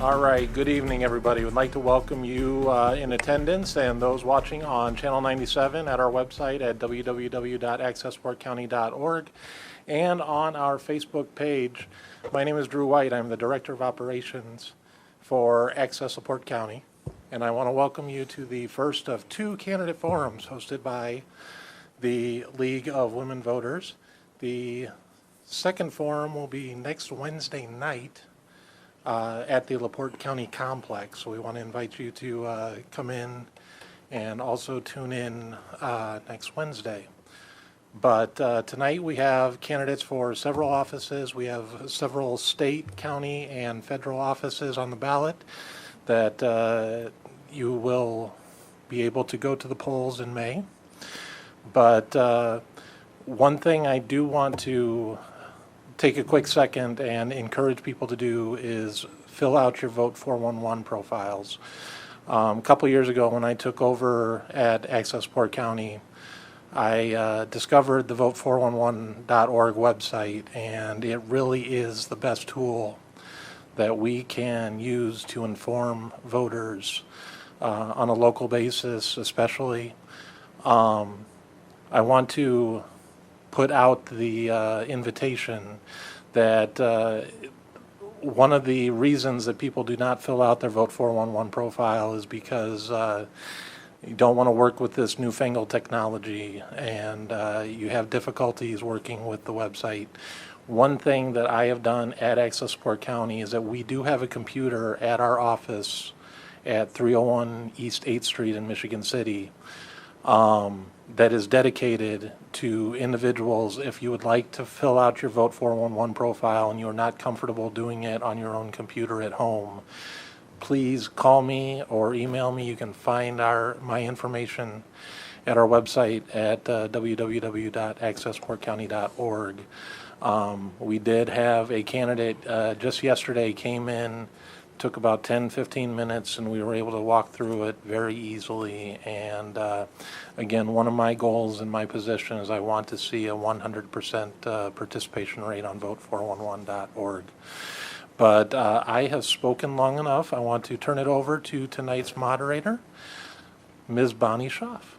All right, good evening, everybody. We'd like to welcome you in attendance and those watching on Channel 97 at our website at www.accessportcounty.org and on our Facebook page. My name is Drew White. I'm the Director of Operations for Access LaPorte County, and I want to welcome you to the first of two candidate forums hosted by the League of Women Voters. The second forum will be next Wednesday night at the LaPorte County Complex. So we want to invite you to come in and also tune in next Wednesday. But tonight we have candidates for several offices. We have several state, county, and federal offices on the ballot that you will be able to go to the polls in May. But one thing I do want to take a quick second and encourage people to do is fill out your Vote 411 profiles. A couple years ago when I took over at Access LaPorte County, I discovered the vote411.org website, and it really is the best tool that we can use to inform voters on a local basis, especially. I want to put out the invitation that one of the reasons that people do not fill out their Vote 411 profile is because you don't want to work with this newfangled technology and you have difficulties working with the website. One thing that I have done at Access LaPorte County is that we do have a computer at our office at 301 East 8th Street in Michigan City that is dedicated to individuals. If you would like to fill out your Vote 411 profile and you're not comfortable doing it on your own computer at home, please call me or email me. You can find my information at our website at www.accessportcounty.org. We did have a candidate just yesterday came in, took about 10-15 minutes, and we were able to walk through it very easily. And again, one of my goals in my position is I want to see a 100% participation rate on vote411.org. But I have spoken long enough. I want to turn it over to tonight's moderator, Ms. Bonnie Schaaf.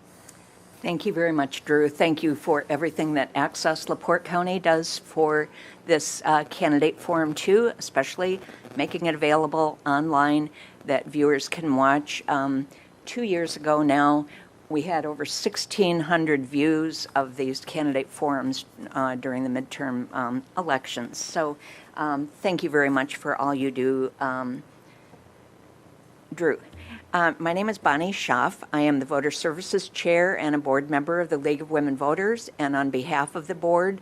Thank you very much, Drew. Thank you for everything that Access LaPorte County does for this candidate forum too, especially making it available online that viewers can watch. 2 years ago now, we had over 1,600 views of these candidate forums during the midterm elections. So thank you very much for all you do, Drew. My name is Bonnie Schaaf. I am the Voter Services Chair and a board member of the League of Women Voters. And on behalf of the board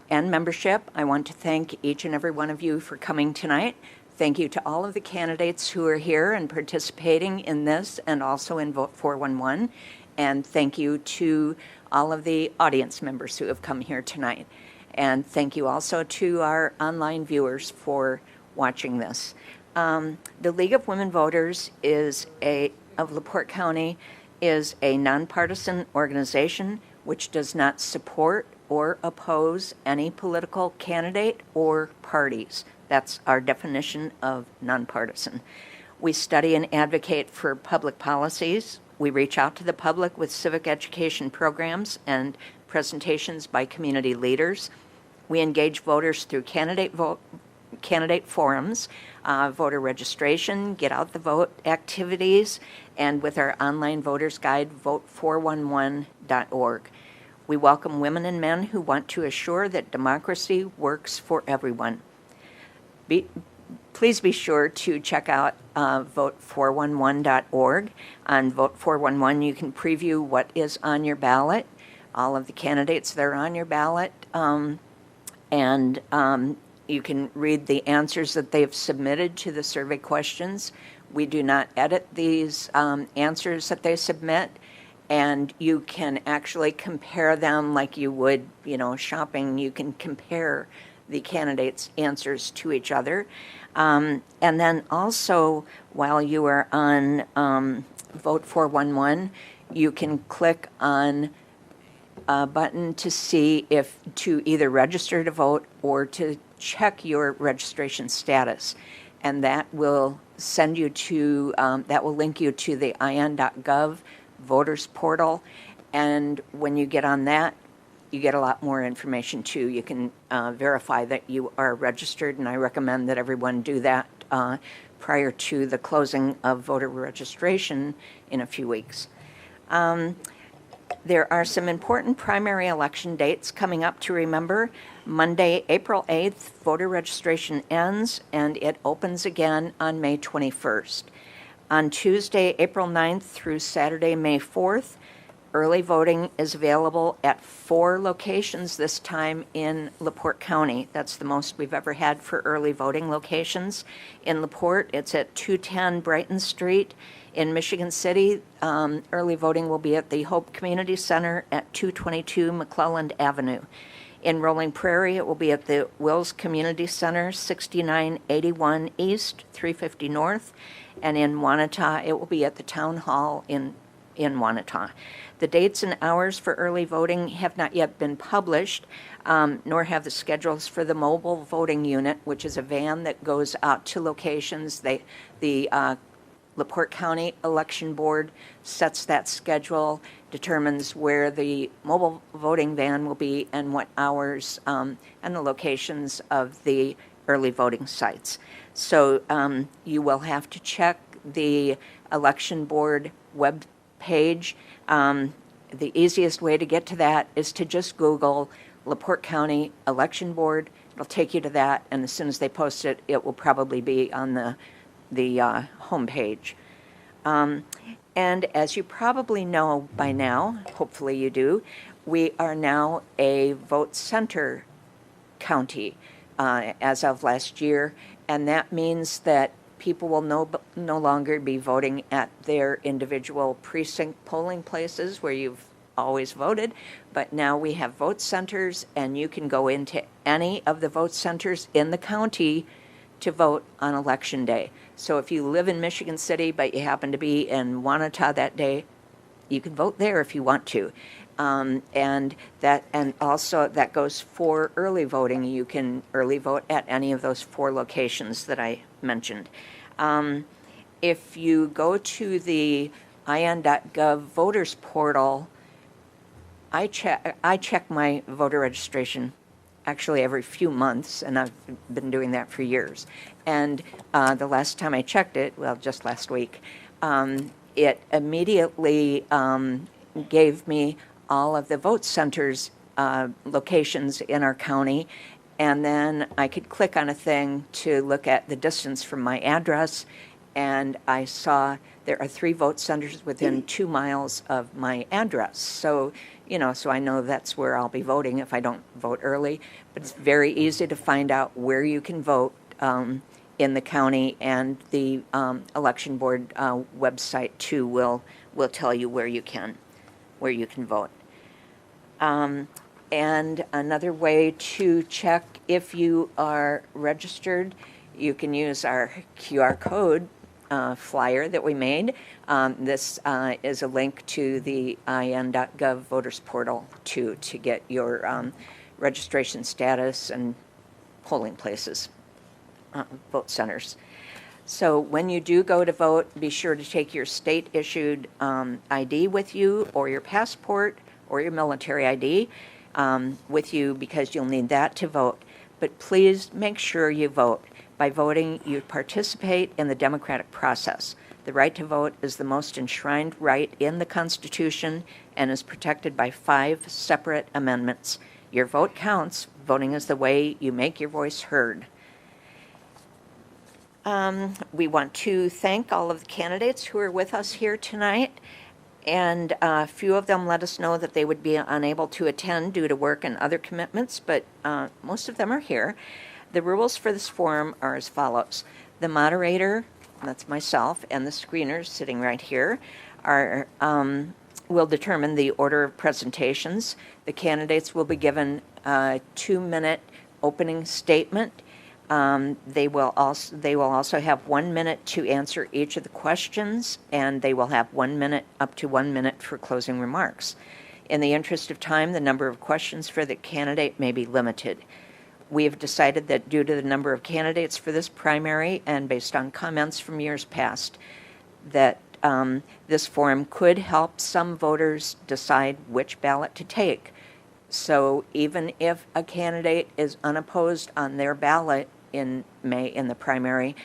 and membership, I want to thank each and every one of you for coming tonight. Thank you to all of the candidates who are here and participating in this and also in Vote 411. And thank you to all of the audience members who have come here tonight. And thank you also to our online viewers for watching this. The League of Women Voters of LaPorte County is a nonpartisan organization which does not support or oppose any political candidate or parties. That's our definition of nonpartisan. We study and advocate for public policies. We reach out to the public with civic education programs and presentations by community leaders. We engage voters through candidate forums, voter registration, get out the vote activities, and with our online voters guide, vote411.org. We welcome women and men who want to assure that democracy works for everyone. Please be sure to check out vote411.org. On Vote 411, you can preview what is on your ballot, all of the candidates that are on your ballot, and you can read the answers that they've submitted to the survey questions. We do not edit these answers that they submit, and you can actually compare them like you would, shopping. You can compare the candidates' answers to each other. And then also, while you are on Vote 411, you can click on a button to see to either register to vote or to check your registration status. and that will send you to, that will link you to the IN.gov voters portal. And when you get on that, you get a lot more information too. You can verify that you are registered, and I recommend that everyone do that prior to the closing of voter registration in a few weeks. There are some important primary election dates coming up to remember. Monday, April 8th, voter registration ends, and it opens again on May 21st. On Tuesday, April 9th through Saturday, May 4th, early voting is available at 4 locations this time in LaPorte County. That's the most we've ever had for early voting locations. In LaPorte, it's at 210 Brighton Street. In Michigan City, early voting will be at the Hope Community Center at 222 McClelland Avenue. In Rolling Prairie, it will be at the Wills Community Center, 6981 East, 350 North. And in Wanata, it will be at the Town Hall in Wanata. The dates and hours for early voting have not yet been published, nor have the schedules for the mobile voting unit, which is a van that goes out to locations. The LaPorte County Election Board sets that schedule, determines where the mobile voting van will be and what hours, and the locations of the early voting sites. So you will have to check the Election Board web page. The easiest way to get to that is to just Google LaPorte County Election Board. It'll take you to that, and as soon as they post it, it will probably be on the homepage. And as you probably know by now, hopefully you do, we are now a vote center county as of last year, and that means that people will no longer be voting at their individual precinct polling places where you've always voted, but now we have vote centers, and you can go into any of the vote centers in the county to vote on Election Day. So if you live in Michigan City, but you happen to be in Wanata that day, you can vote there if you want to. And also that goes for early voting. You can early vote at any of those 4 locations that I mentioned. If you go to the IN.gov voters portal, I check my voter registration actually every few months, and I've been doing that for years. And the last time I checked it, well, just last week, it immediately gave me all of the vote centers locations in our county, and then I could click on a thing to look at the distance from my address, and I saw there are 3 vote centers within 2 miles of my address. So, so I know that's where I'll be voting if I don't vote early. But it's very easy to find out where you can vote in the county, and the election board website too will tell you where you can vote. And another way to check if you are registered, you can use our QR code flyer that we made. This is a link to the IN.gov voters portal to get your registration status and polling places, vote centers. So when you do go to vote, be sure to take your state-issued ID with you, or your passport, or your military ID with you, because you'll need that to vote. But please make sure you vote. By voting, you participate in the democratic process. The right to vote is the most enshrined right in the Constitution and is protected by 5 separate amendments. Your vote counts. Voting is the way you make your voice heard. We want to thank all of the candidates who are with us here tonight, and a few of them let us know that they would be unable to attend due to work and other commitments, but most of them are here. The rules for this forum are as follows. The moderator, that's myself, and the screeners sitting right here, will determine the order of presentations. The candidates will be given a 2-minute opening statement. They will also have 1 minute to answer each of the questions, and they will have 1 minute, up to 1 minute, for closing remarks. In the interest of time, the number of questions for the candidate may be limited. We have decided that due to the number of candidates for this primary and based on comments from years past, that this forum could help some voters decide which ballot to take. So even if a candidate is unopposed on their ballot in May in the primary,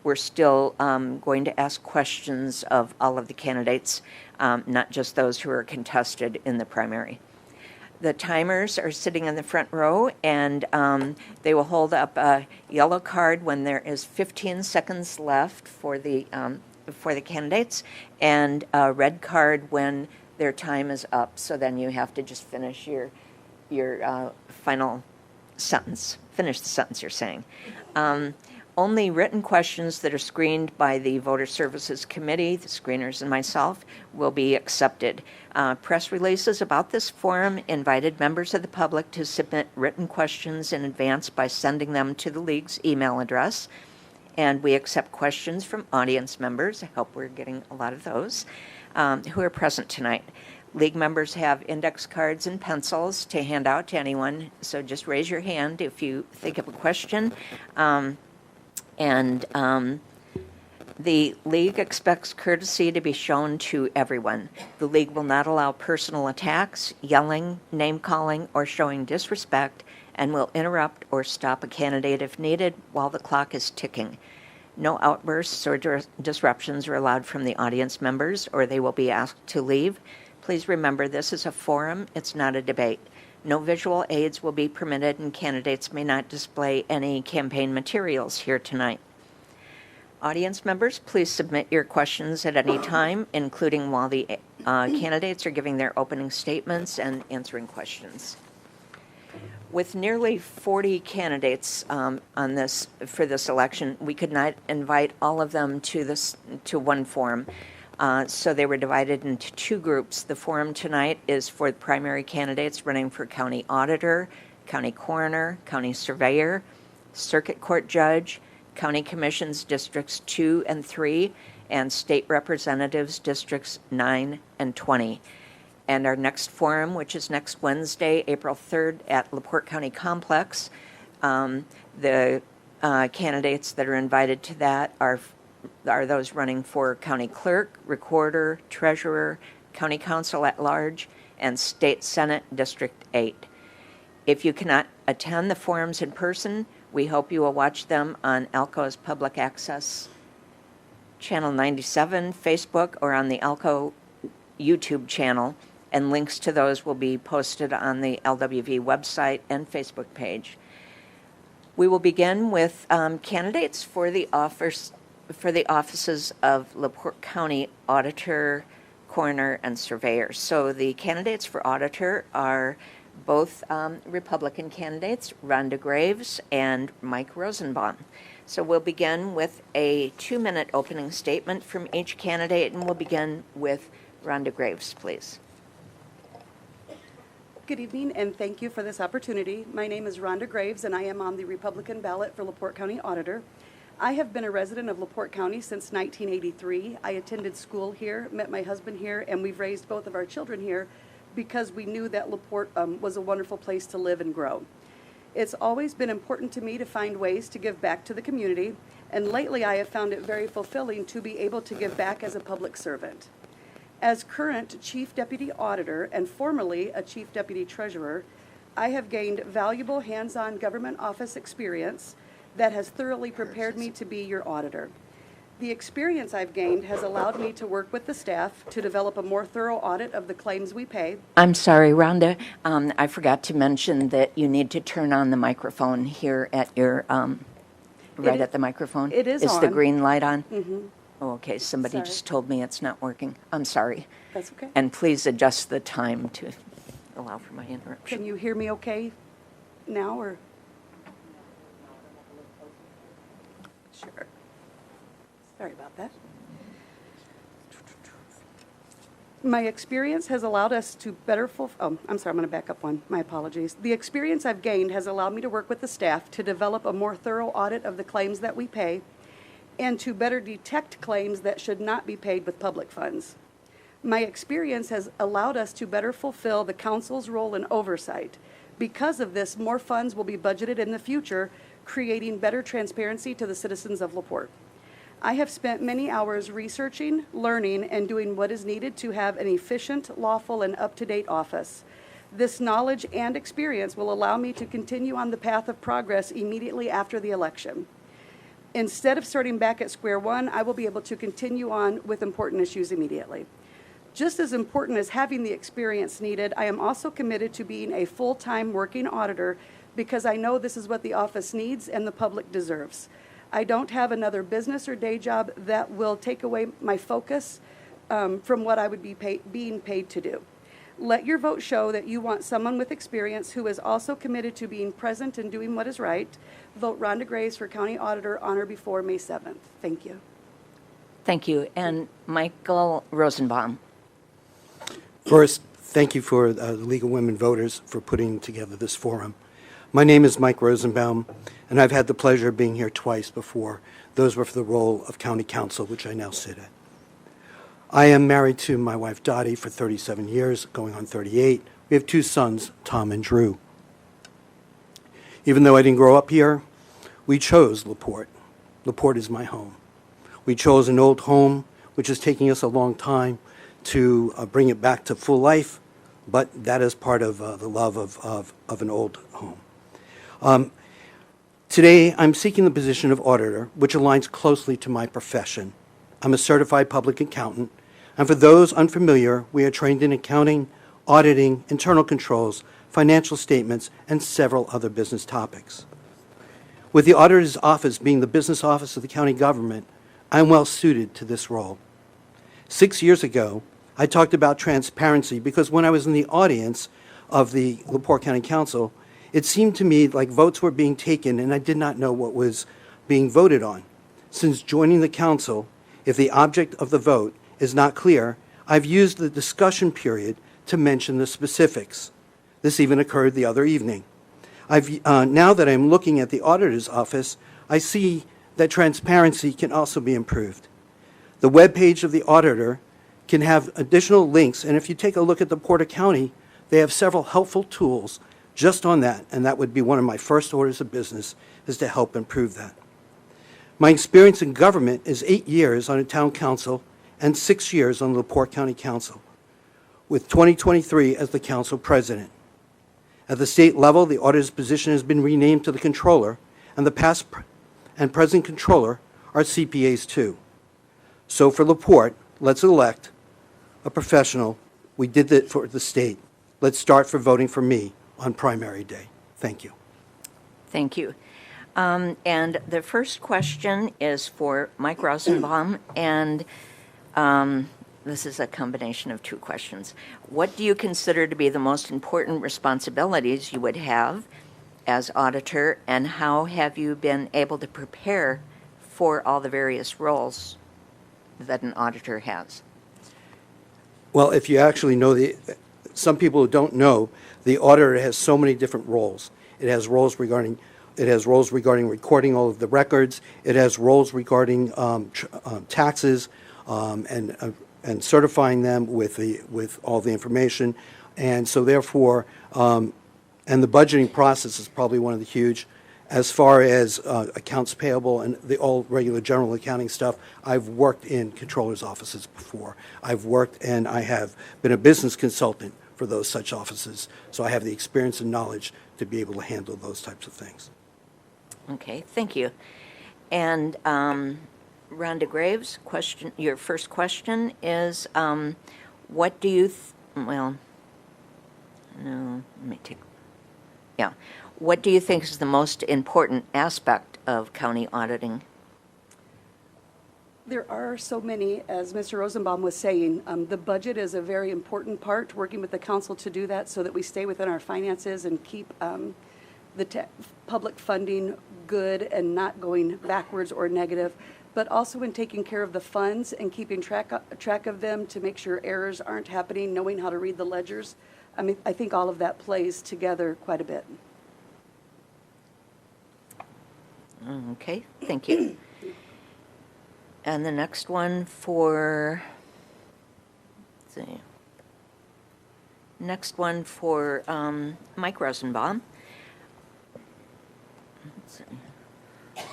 we're still going to ask questions of all of the candidates, not just those who are contested in the primary. The timers are sitting in the front row, and they will hold up a yellow card when there is 15 seconds left for the candidates, and a red card when their time is up. So then you have to just finish your final sentence. Finish the sentence you're saying. Only written questions that are screened by the Voter Services Committee, the screeners and myself, will be accepted. Press releases about this forum invited members of the public to submit written questions in advance by sending them to the League's email address. And we accept questions from audience members. I hope we're getting a lot of those who are present tonight. League members have index cards and pencils to hand out to anyone, so just raise your hand if you think of a question. The League expects courtesy to be shown to everyone. The League will not allow personal attacks, yelling, name-calling, or showing disrespect, and will interrupt or stop a candidate if needed while the clock is ticking. No outbursts or disruptions are allowed from the audience members, or they will be asked to leave. Please remember, this is a forum, it's not a debate. No visual aids will be permitted, and candidates may not display any campaign materials here tonight. Audience members, please submit your questions at any time, including while the candidates are giving their opening statements and answering questions. With nearly 40 candidates for this election, we could not invite all of them to one forum. So they were divided into two groups. The forum tonight is for the primary candidates running for county auditor, county coroner, county surveyor, circuit court judge, county commissions districts 2 and 3, and state representatives districts 9 and 20. And our next forum, which is next Wednesday, April 3rd at LaPorte County Complex, the candidates that are invited to that are those running for county clerk, recorder, treasurer, county council at large, and state senate district 8. If you cannot attend the forums in person, we hope you will watch them on ALCO's public access channel 97 Facebook or on the ALCO YouTube channel, and links to those will be posted on the LWV website and Facebook page. We will begin with candidates for the offices of LaPorte County Auditor, Coroner, and Surveyor. So the candidates for Auditor are both Republican candidates, Rhonda Graves and Mike Rosenbaum. So we'll begin with a 2-minute opening statement from each candidate, and we'll begin with Rhonda Graves, please. Good evening, and thank you for this opportunity. My name is Rhonda Graves, and I am on the Republican ballot for LaPorte County Auditor. I have been a resident of LaPorte County since 1983. I attended school here, met my husband here, and we've raised both of our children here because we knew that LaPorte was a wonderful place to live and grow. It's always been important to me to find ways to give back to the community, and lately I have found it very fulfilling to be able to give back as a public servant. As current Chief Deputy Auditor and formerly a Chief Deputy Treasurer, I have gained valuable hands-on government office experience that has thoroughly prepared me to be your auditor. The experience I've gained has allowed me to work with the staff to develop a more thorough audit of the claims we pay. I'm sorry, Rhonda. I forgot to mention that you need to turn on the microphone here at your, at the microphone. It is Is on. the green light on? Mm-hmm. Oh, okay, somebody Sorry. just told me it's not working. I'm sorry. That's okay. And please adjust the time to allow for my interruption. Can you hear me okay now, or? Sure. Sorry about that. My experience has allowed us to better I'm sorry, I'm going to back up one. My apologies. The experience I've gained has allowed me to work with the staff to develop a more thorough audit of the claims that we pay and to better detect claims that should not be paid with public funds. My experience has allowed us to better fulfill the council's role in oversight Because of this, more funds will be budgeted in the future, creating better transparency to the citizens of LaPorte. I have spent many hours researching, learning, and doing what is needed to have an efficient, lawful, and up-to-date office. This knowledge and experience will allow me to continue on the path of progress immediately after the election. Instead of starting back at square one, I will be able to continue on with important issues immediately. Just as important as having the experience needed, I am also committed to being a full-time working auditor because I know this is what the office needs and the public deserves. I don't have another business or day job that will take away my focus from what I would be being paid to do. Let your vote show that you want someone with experience who is also committed to being present and doing what is right. Vote Rhonda Graves for County Auditor on or before May 7th. Thank you. Thank you. And Michael Rosenbaum. First, thank you for the League of Women Voters for putting together this forum. My name is Mike Rosenbaum, and I've had the pleasure of being here twice before. Those were for the role of County Council, which I now sit at. I am married to my wife Dottie for 37 years, going on 38. We have 2 sons, Tom and Drew. Even though I didn't grow up here, we chose LaPorte. LaPorte is my home. We chose an old home, which is taking us a long time to bring it back to full life, but that is part of the love of an old home. Today, I'm seeking the position of auditor, which aligns closely to my profession. I'm a certified public accountant, and for those unfamiliar, we are trained in accounting, auditing, internal controls, financial statements, and several other business topics. With the auditor's office being the business office of the county government, I'm well suited to this role. 6 years ago, I talked about transparency because when I was in the audience of the LaPorte County Council, it seemed to me like votes were being taken and I did not know what was being voted on. Since joining the council, if the object of the vote is not clear, I've used the discussion period to mention the specifics. This even occurred the other evening. Now that I'm looking at the auditor's office, I see that transparency can also be improved. The webpage of the auditor can have additional links, and if you take a look at the Porter County, they have several helpful tools just on that, and that would be one of my first orders of business, is to help improve that. My experience in government is 8 years on a town council and 6 years on the LaPorte County Council, with 2023 as the council president. At the state level, the auditor's position has been renamed to the controller, and the past and present controller are CPAs too. So for LaPorte, let's elect a professional. We did that for the state. Let's start for voting for me on primary day. Thank you. Thank you. And the first question is for Mike Rosenbaum, and this is a combination of 2 questions. What do you consider to be the most important responsibilities you would have as auditor, and how have you been able to prepare for all the various roles that an auditor has? Well, if you actually know some people who don't know, the auditor has so many different roles. It has roles regarding recording all of the records. It has roles regarding taxes and certifying them with all the information. And so therefore, and the budgeting process is probably one of the huge. As far as accounts payable and the all regular general accounting stuff, I've worked in controllers' offices before. I've worked and I have been a business consultant for those such offices. So I have the experience and knowledge to be able to handle those types of things. Okay, thank you. And Rhonda Graves, your first question is, what do you, what do you think is the most important aspect of county auditing? There are so many, as Mr. Rosenbaum was saying. The budget is a very important part, working with the council to do that so that we stay within our finances and keep the public funding good and not going backwards or negative, but also in taking care of the funds and keeping track of them to make sure errors aren't happening, knowing how to read the ledgers. I mean, I think all of that plays together quite a bit. Okay, thank you. And the next one for, let's see, Next one for Mike Rosenbaum. Let's see.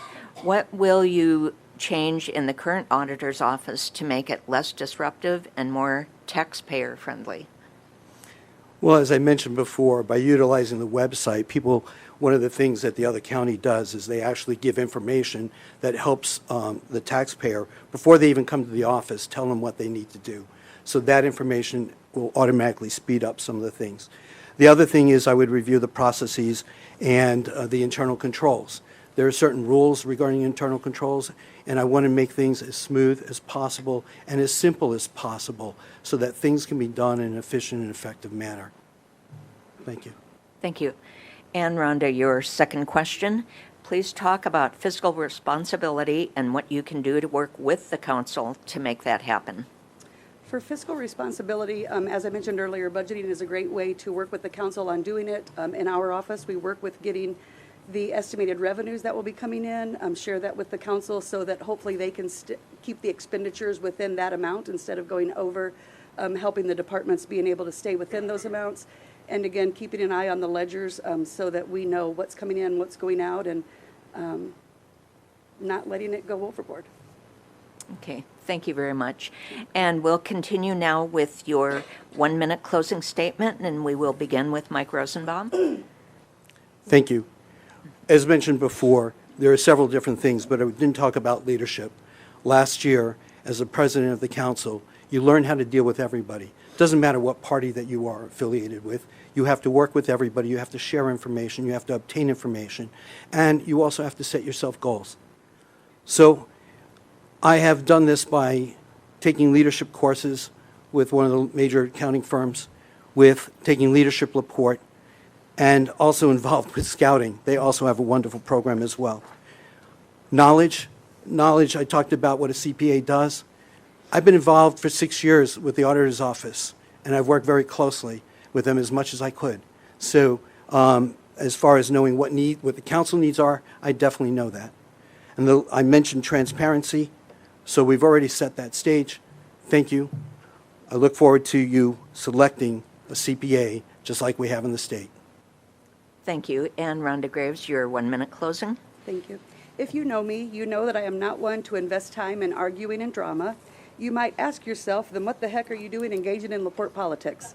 What will you change in the current auditor's office to make it less disruptive and more taxpayer-friendly? Well, as I mentioned before, by utilizing the website, one of the things that the other county does is they actually give information that helps the taxpayer, before they even come to the office, tell them what they need to do. So that information will automatically speed up some of the things. The other thing is I would review the processes and the internal controls. There are certain rules regarding internal controls, and I want to make things as smooth as possible and as simple as possible so that things can be done in an efficient and effective manner. Thank you. Thank you. And Rhonda, your second question. Please talk about fiscal responsibility and what you can do to work with the council to make that happen. For fiscal responsibility, as I mentioned earlier, budgeting is a great way to work with the council on doing it. In our office, we work with getting the estimated revenues that will be coming in, share that with the council so that hopefully they can keep the expenditures within that amount instead of going over, helping the departments being able to stay within those amounts. And again, keeping an eye on the ledgers so that we know what's coming in, what's going out, and not letting it go overboard. Okay, thank you very much. And we'll continue now with your 1-minute closing statement, and we will begin with Mike Rosenbaum. Thank you. As mentioned before, there are several different things, but I didn't talk about leadership. Last year, as the president of the council, you learn how to deal with everybody. It doesn't matter what party that you are affiliated with. You have to work with everybody. You have to share information. You have to obtain information. And you also have to set yourself goals. So I have done this by taking leadership courses with one of the major accounting firms, with taking leadership report, and also involved with scouting. They also have a wonderful program as well. Knowledge, I talked about what a CPA does. I've been involved for 6 years with the auditor's office, and I've worked very closely with them as much as I could. So as far as knowing what the council needs are, I definitely know that. And I mentioned transparency, so we've already set that stage. Thank you. I look forward to you selecting a CPA just like we have in the state. Thank you. And Rhonda Graves, your 1-minute closing. Thank you. If you know me, you know that I am not one to invest time in arguing and drama. You might ask yourself, then what the heck are you doing engaging in LaPorte politics?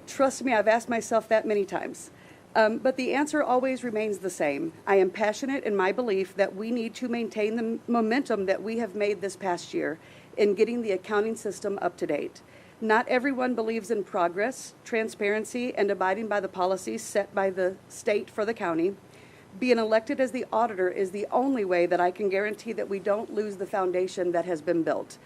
Trust me, I've asked myself that many times. But the answer always remains the same. I am passionate in my belief that we need to maintain the momentum that we have made this past year in getting the accounting system up to date. Not everyone believes in progress, transparency, and abiding by the policies set by the state for the county. Being elected as the auditor is the only way that I can guarantee that we don't lose the foundation that has been built.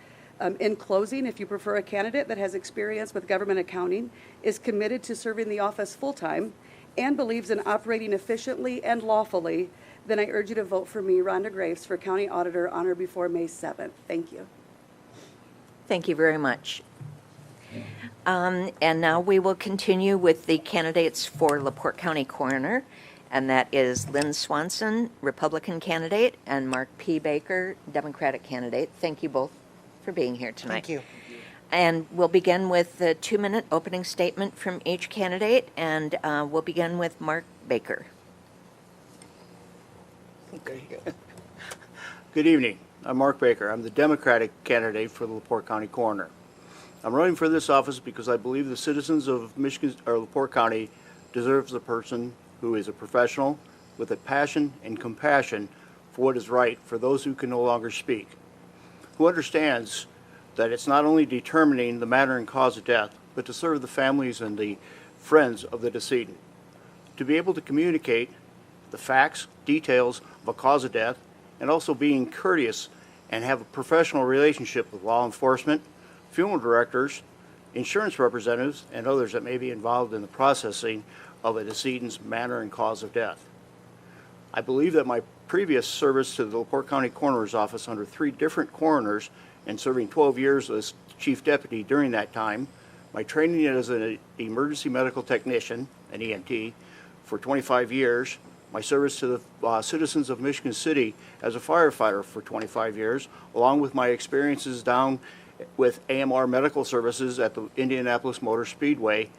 In closing, if you prefer a candidate that has experience with government accounting, is committed to serving the office full-time, and believes in operating efficiently and lawfully, then I urge you to vote for me, Rhonda Graves, for County Auditor on or before May 7th. Thank you. Thank you very much. And now we will continue with the candidates for LaPorte County Coroner, and that is Lynn Swanson, Republican candidate, and Mark P. Baker, Democratic candidate. Thank you both for being here tonight. Thank you. And we'll begin with the 2-minute opening statement from each candidate, and we'll begin with Mark Baker. Good evening. I'm Mark Baker. I'm the Democratic candidate for the LaPorte County Coroner. I'm running for this office because I believe the citizens of Michigan or LaPorte County deserves a person who is a professional with a passion and compassion for what is right for those who can no longer speak, who understands that it's not only determining the manner and cause of death, but to serve the families and the friends of the decedent. To be able to communicate the facts, details of a cause of death, and also being courteous and have a professional relationship with law enforcement, funeral directors, insurance representatives, and others that may be involved in the processing of a decedent's manner and cause of death. I believe that my previous service to the LaPorte County Coroner's Office under 3 different coroners and serving 12 years as chief deputy during that time, my training as an emergency medical technician, an EMT, for 25 years, my service to the citizens of Michigan City as a firefighter for 25 years, along with my experiences down with AMR Medical Services at the Indianapolis Motor Speedway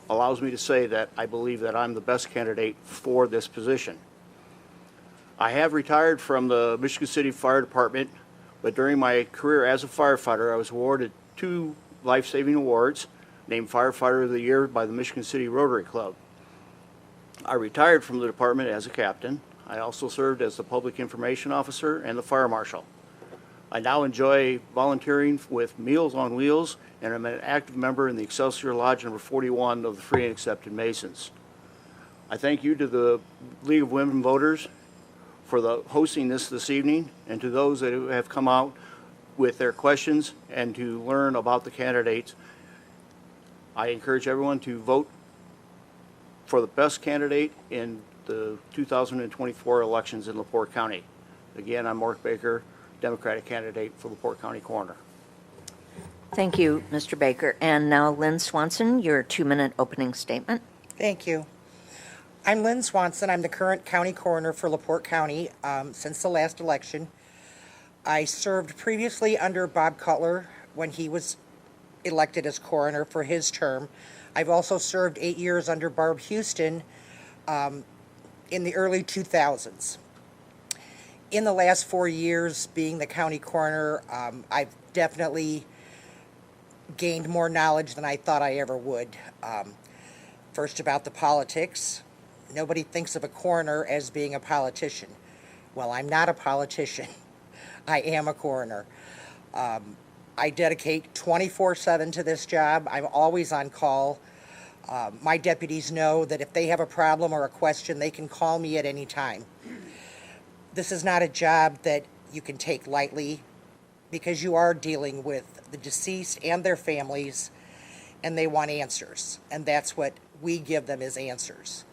allows me to say that I believe that I'm the best candidate for this position. I have retired from the Michigan City Fire Department, but during my career as a firefighter, I was awarded 2 life-saving awards, named Firefighter of the Year by the Michigan City Rotary Club. I retired from the department as a captain. I also served as the public information officer and the fire marshal. I now enjoy volunteering with Meals on Wheels, and I'm an active member in the Excelsior Lodge number 41 of the Free and Accepted Masons. I thank you to the League of Women Voters for hosting this evening, and to those that have come out with their questions and to learn about the candidates. I encourage everyone to vote for the best candidate in the 2024 elections in LaPorte County. Again, I'm Mark Baker, Democratic candidate for LaPorte County Coroner. Thank you, Mr. Baker. And now Lynn Swanson, your 2-minute opening statement. Thank you. I'm Lynn Swanson. I'm the current county coroner for LaPorte County since the last election. I served previously under Bob Cutler when he was elected as coroner for his term. I've also served 8 years under Barb Houston in the early 2000s. In the last 4 years being the county coroner, I've definitely gained more knowledge than I thought I ever would. First, about the politics. Nobody thinks of a coroner as being a politician. Well, I'm not a politician. I am a coroner. I dedicate 24/7 to this job. I'm always on call. My deputies know that if they have a problem or a question, they can call me at any time. This is not a job that you can take lightly, because you are dealing with the deceased and their families, and they want answers. And that's what we give them, is answers.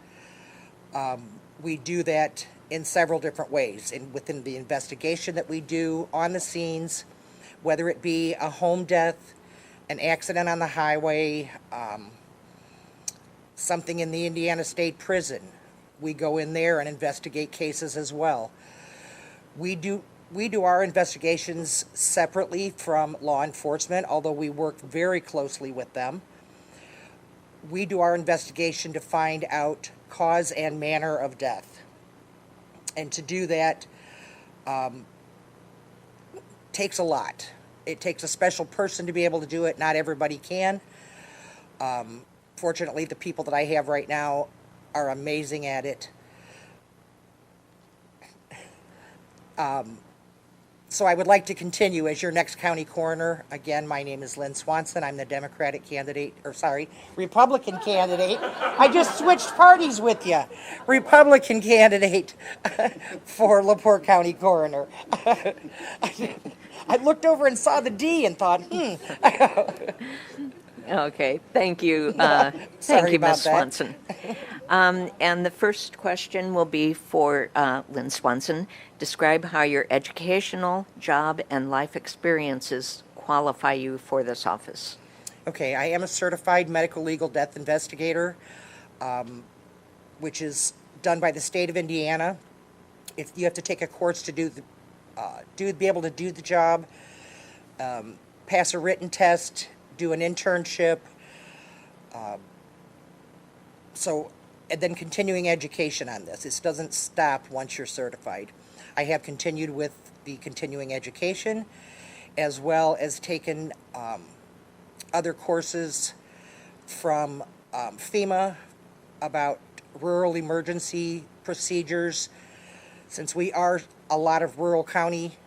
We do that in several different ways, within the investigation that we do on the scenes, whether it be a home death, an accident on the highway, something in the Indiana State Prison. We go in there and investigate cases as well. We do our investigations separately from law enforcement, although we work very closely with them. We do our investigation to find out cause and manner of death. And to do that takes a lot. It takes a special person to be able to do it. Not everybody can. Fortunately, the people that I have right now are amazing at it. So I would like to continue as your next county coroner. Again, my name is Lynn Swanson. I'm the Republican candidate. I just switched parties with you. Republican candidate for LaPorte County coroner. I looked over and saw the D and thought, Okay, thank you. Sorry Thank you, about Ms. that. Swanson. And the first question will be for Lynn Swanson. Describe how your educational, job, and life experiences qualify you for this office. Okay, I am a certified medical legal death investigator, which is done by the state of Indiana. If you have to take a course to be able to do the job, pass a written test, do an internship, and then continuing education on this. This doesn't stop once you're certified. I have continued with the continuing education, as well as taken other courses from FEMA about rural emergency procedures. Since we are a lot of rural county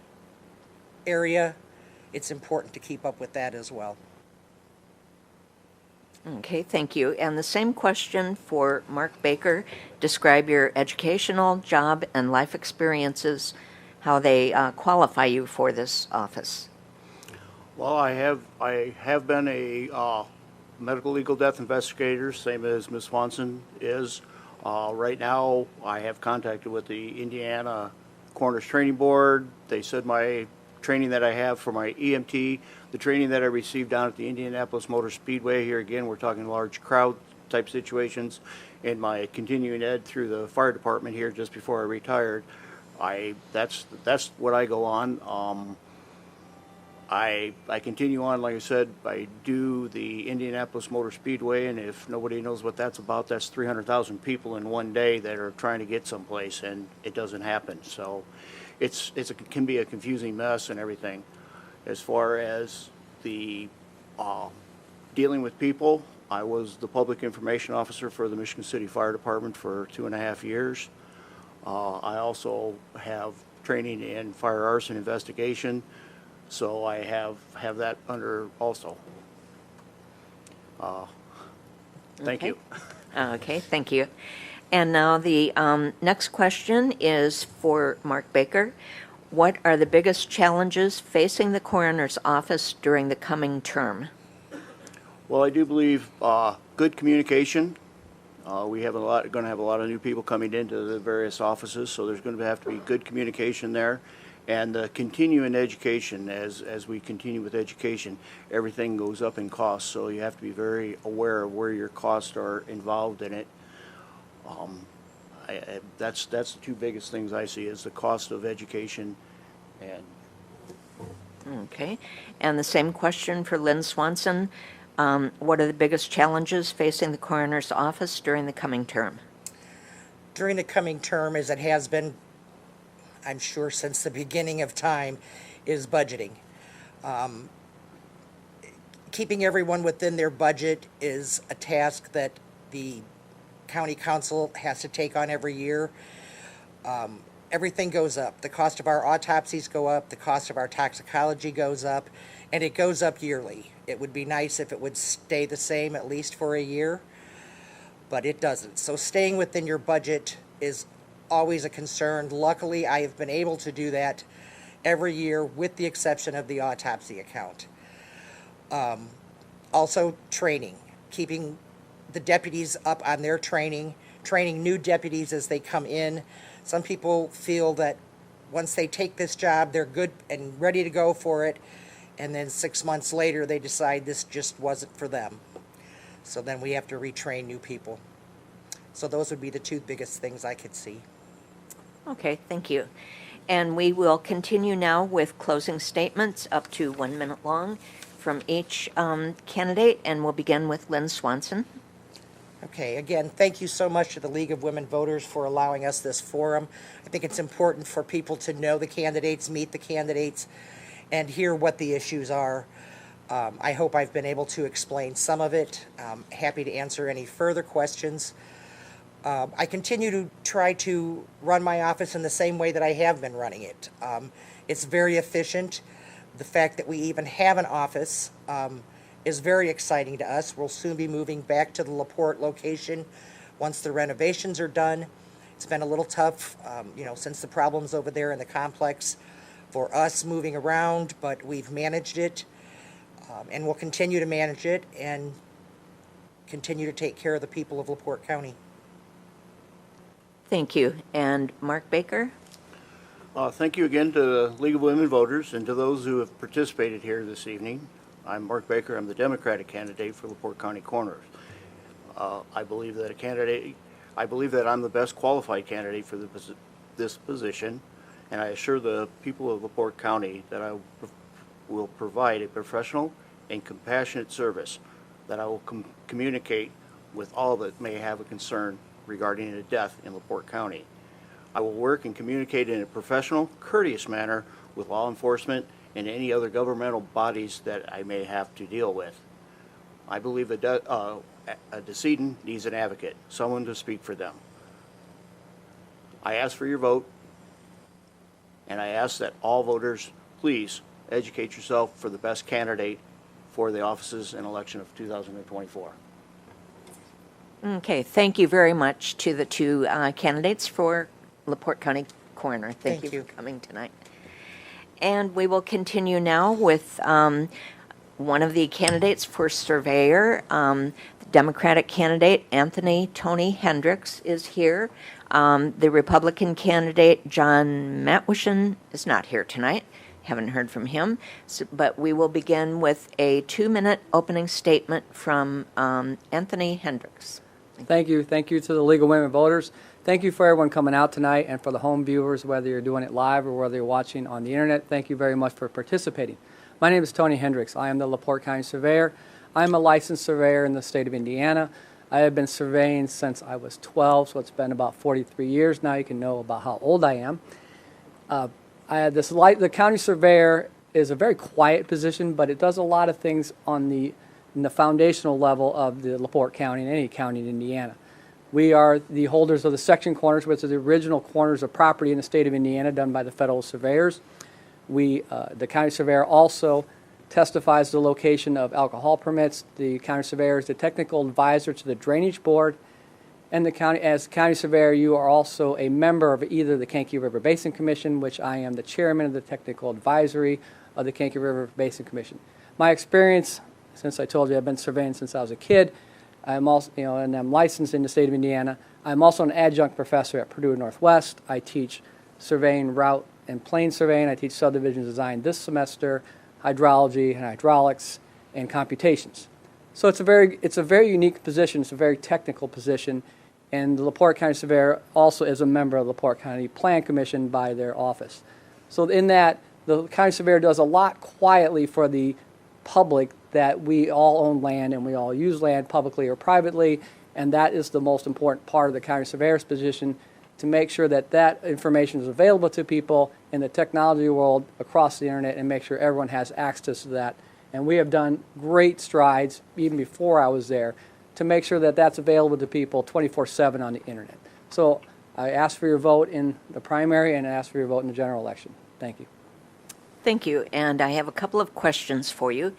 area, it's important to keep up with that as well. Okay, thank you. And the same question for Mark Baker. Describe your educational, job, and life experiences, how they qualify you for this office. Well, I have been a medical legal death investigator, same as Ms. Swanson is. Right now, I have contacted with the Indiana Coroner's Training Board. They said my training that I have for my EMT, the training that I received down at the Indianapolis Motor Speedway, here again, we're talking large crowd type situations, and my continuing ed through the fire department here just before I retired. That's what I go on. I continue on, like I said, I do the Indianapolis Motor Speedway, and if nobody knows what that's about, that's 300,000 people in one day that are trying to get someplace, and it doesn't happen. So it can be a confusing mess and everything. As far as the dealing with people, I was the public information officer for the Michigan City Fire Department for 2.5 years. I also have training in fire arson investigation, so I have that under also. Thank you. Okay, thank you. And now the next question is for Mark Baker. What are the biggest challenges facing the coroner's office during the coming term? Well, I do believe good communication. We have going to have a lot of new people coming into the various offices, so there's going to have to be good communication there. And continuing education, as we continue with education, everything goes up in cost, so you have to be very aware of where your costs are involved in it. That's the two biggest things I see, is the cost of education and Okay, and the same question for Lynn Swanson. What are the biggest challenges facing the coroner's office during the coming term? During the coming term, as it has been, I'm sure since the beginning of time, is budgeting. Keeping everyone within their budget is a task that the county council has to take on every year. Everything goes up. The cost of our autopsies go up, the cost of our toxicology goes up, and it goes up yearly. It would be nice if it would stay the same at least for a year, but it doesn't. So staying within your budget is always a concern. Luckily, I have been able to do that every year with the exception of the autopsy account. Also, training, keeping the deputies up on their training new deputies as they come in. Some people feel that once they take this job, they're good and ready to go for it, and then 6 months later, they decide this just wasn't for them. So then we have to retrain new people. So those would be the two biggest things I could see. Okay, thank you. And we will continue now with closing statements up to 1 minute long from each candidate, and we'll begin with Lynn Swanson. Okay, again, thank you so much to the League of Women Voters for allowing us this forum. I think it's important for people to know the candidates, meet the candidates, and hear what the issues are. I hope I've been able to explain some of it. Happy to answer any further questions. I continue to try to run my office in the same way that I have been running it. It's very efficient. The fact that we even have an office is very exciting to us. We'll soon be moving back to the LaPorte location once the renovations are done. It's been a little tough, since the problems over there in the complex for us moving around, but we've managed it, and we'll continue to manage it and continue to take care of the people of LaPorte County. Thank you. And Mark Baker? thank you again to the League of Women Voters and to those who have participated here this evening. I'm Mark Baker. I'm the Democratic candidate for LaPorte County Coroner. I believe that I'm the best qualified candidate for this position, and I assure the people of LaPorte County that I will provide a professional and compassionate service, that I will communicate with all that may have a concern regarding a death in LaPorte County. I will work and communicate in a professional, courteous manner with law enforcement and any other governmental bodies that I may have to deal with. I believe a decedent needs an advocate, someone to speak for them. I ask for your vote, and I ask that all voters please educate yourself for the best candidate for the offices and election of 2024. Okay, thank you very much to the two candidates for LaPorte County Coroner. Thank Thank you you. for coming tonight. And we will continue now with one of the candidates for surveyor. The Democratic candidate, Anthony Tony Hendricks, is here. The Republican candidate, John Matwishin, is not here tonight. Haven't heard from him. But we will begin with a 2-minute opening statement from Anthony Hendricks. Thank you. Thank you to the League of Women Voters. Thank you for everyone coming out tonight, and for the home viewers, whether you're doing it live or whether you're watching on the internet. Thank you very much for participating. My name is Tony Hendricks. I am the LaPorte County Surveyor. I'm a licensed surveyor in the state of Indiana. I have been surveying since I was 12, so it's been about 43 years now. You can know about how old I am. The county surveyor is a very quiet position, but it does a lot of things in the foundational level of the LaPorte County and any county in Indiana. We are the holders of the section corners, which are the original corners of property in the state of Indiana done by the federal surveyors. The county surveyor also testifies the location of alcohol permits. The county surveyor is the technical advisor to the drainage board. And as county surveyor, you are also a member of either the Kankakee River Basin Commission, which I am the chairman of the technical advisory of the Kankakee River Basin Commission. My experience, since I told you I've been surveying since I was a kid, I'm also, and I'm licensed in the state of Indiana. I'm also an adjunct professor at Purdue Northwest. I teach surveying, route, and plane surveying. I teach subdivision design this semester, hydrology and hydraulics, and computations. So it's a very unique position. It's a very technical position, and the LaPorte County Surveyor also is a member of the LaPorte County Plan Commission by their office. So in that, the county surveyor does a lot quietly for the public that we all own land and we all use land publicly or privately, and that is the most important part of the county surveyor's position, to make sure that that information is available to people in the technology world across the internet and make sure everyone has access to that. And we have done great strides, even before I was there, to make sure that that's available to people 24/7 on the internet. So I ask for your vote in the primary and I ask for your vote in the general election. Thank you. Thank you, and I have a couple of questions for you.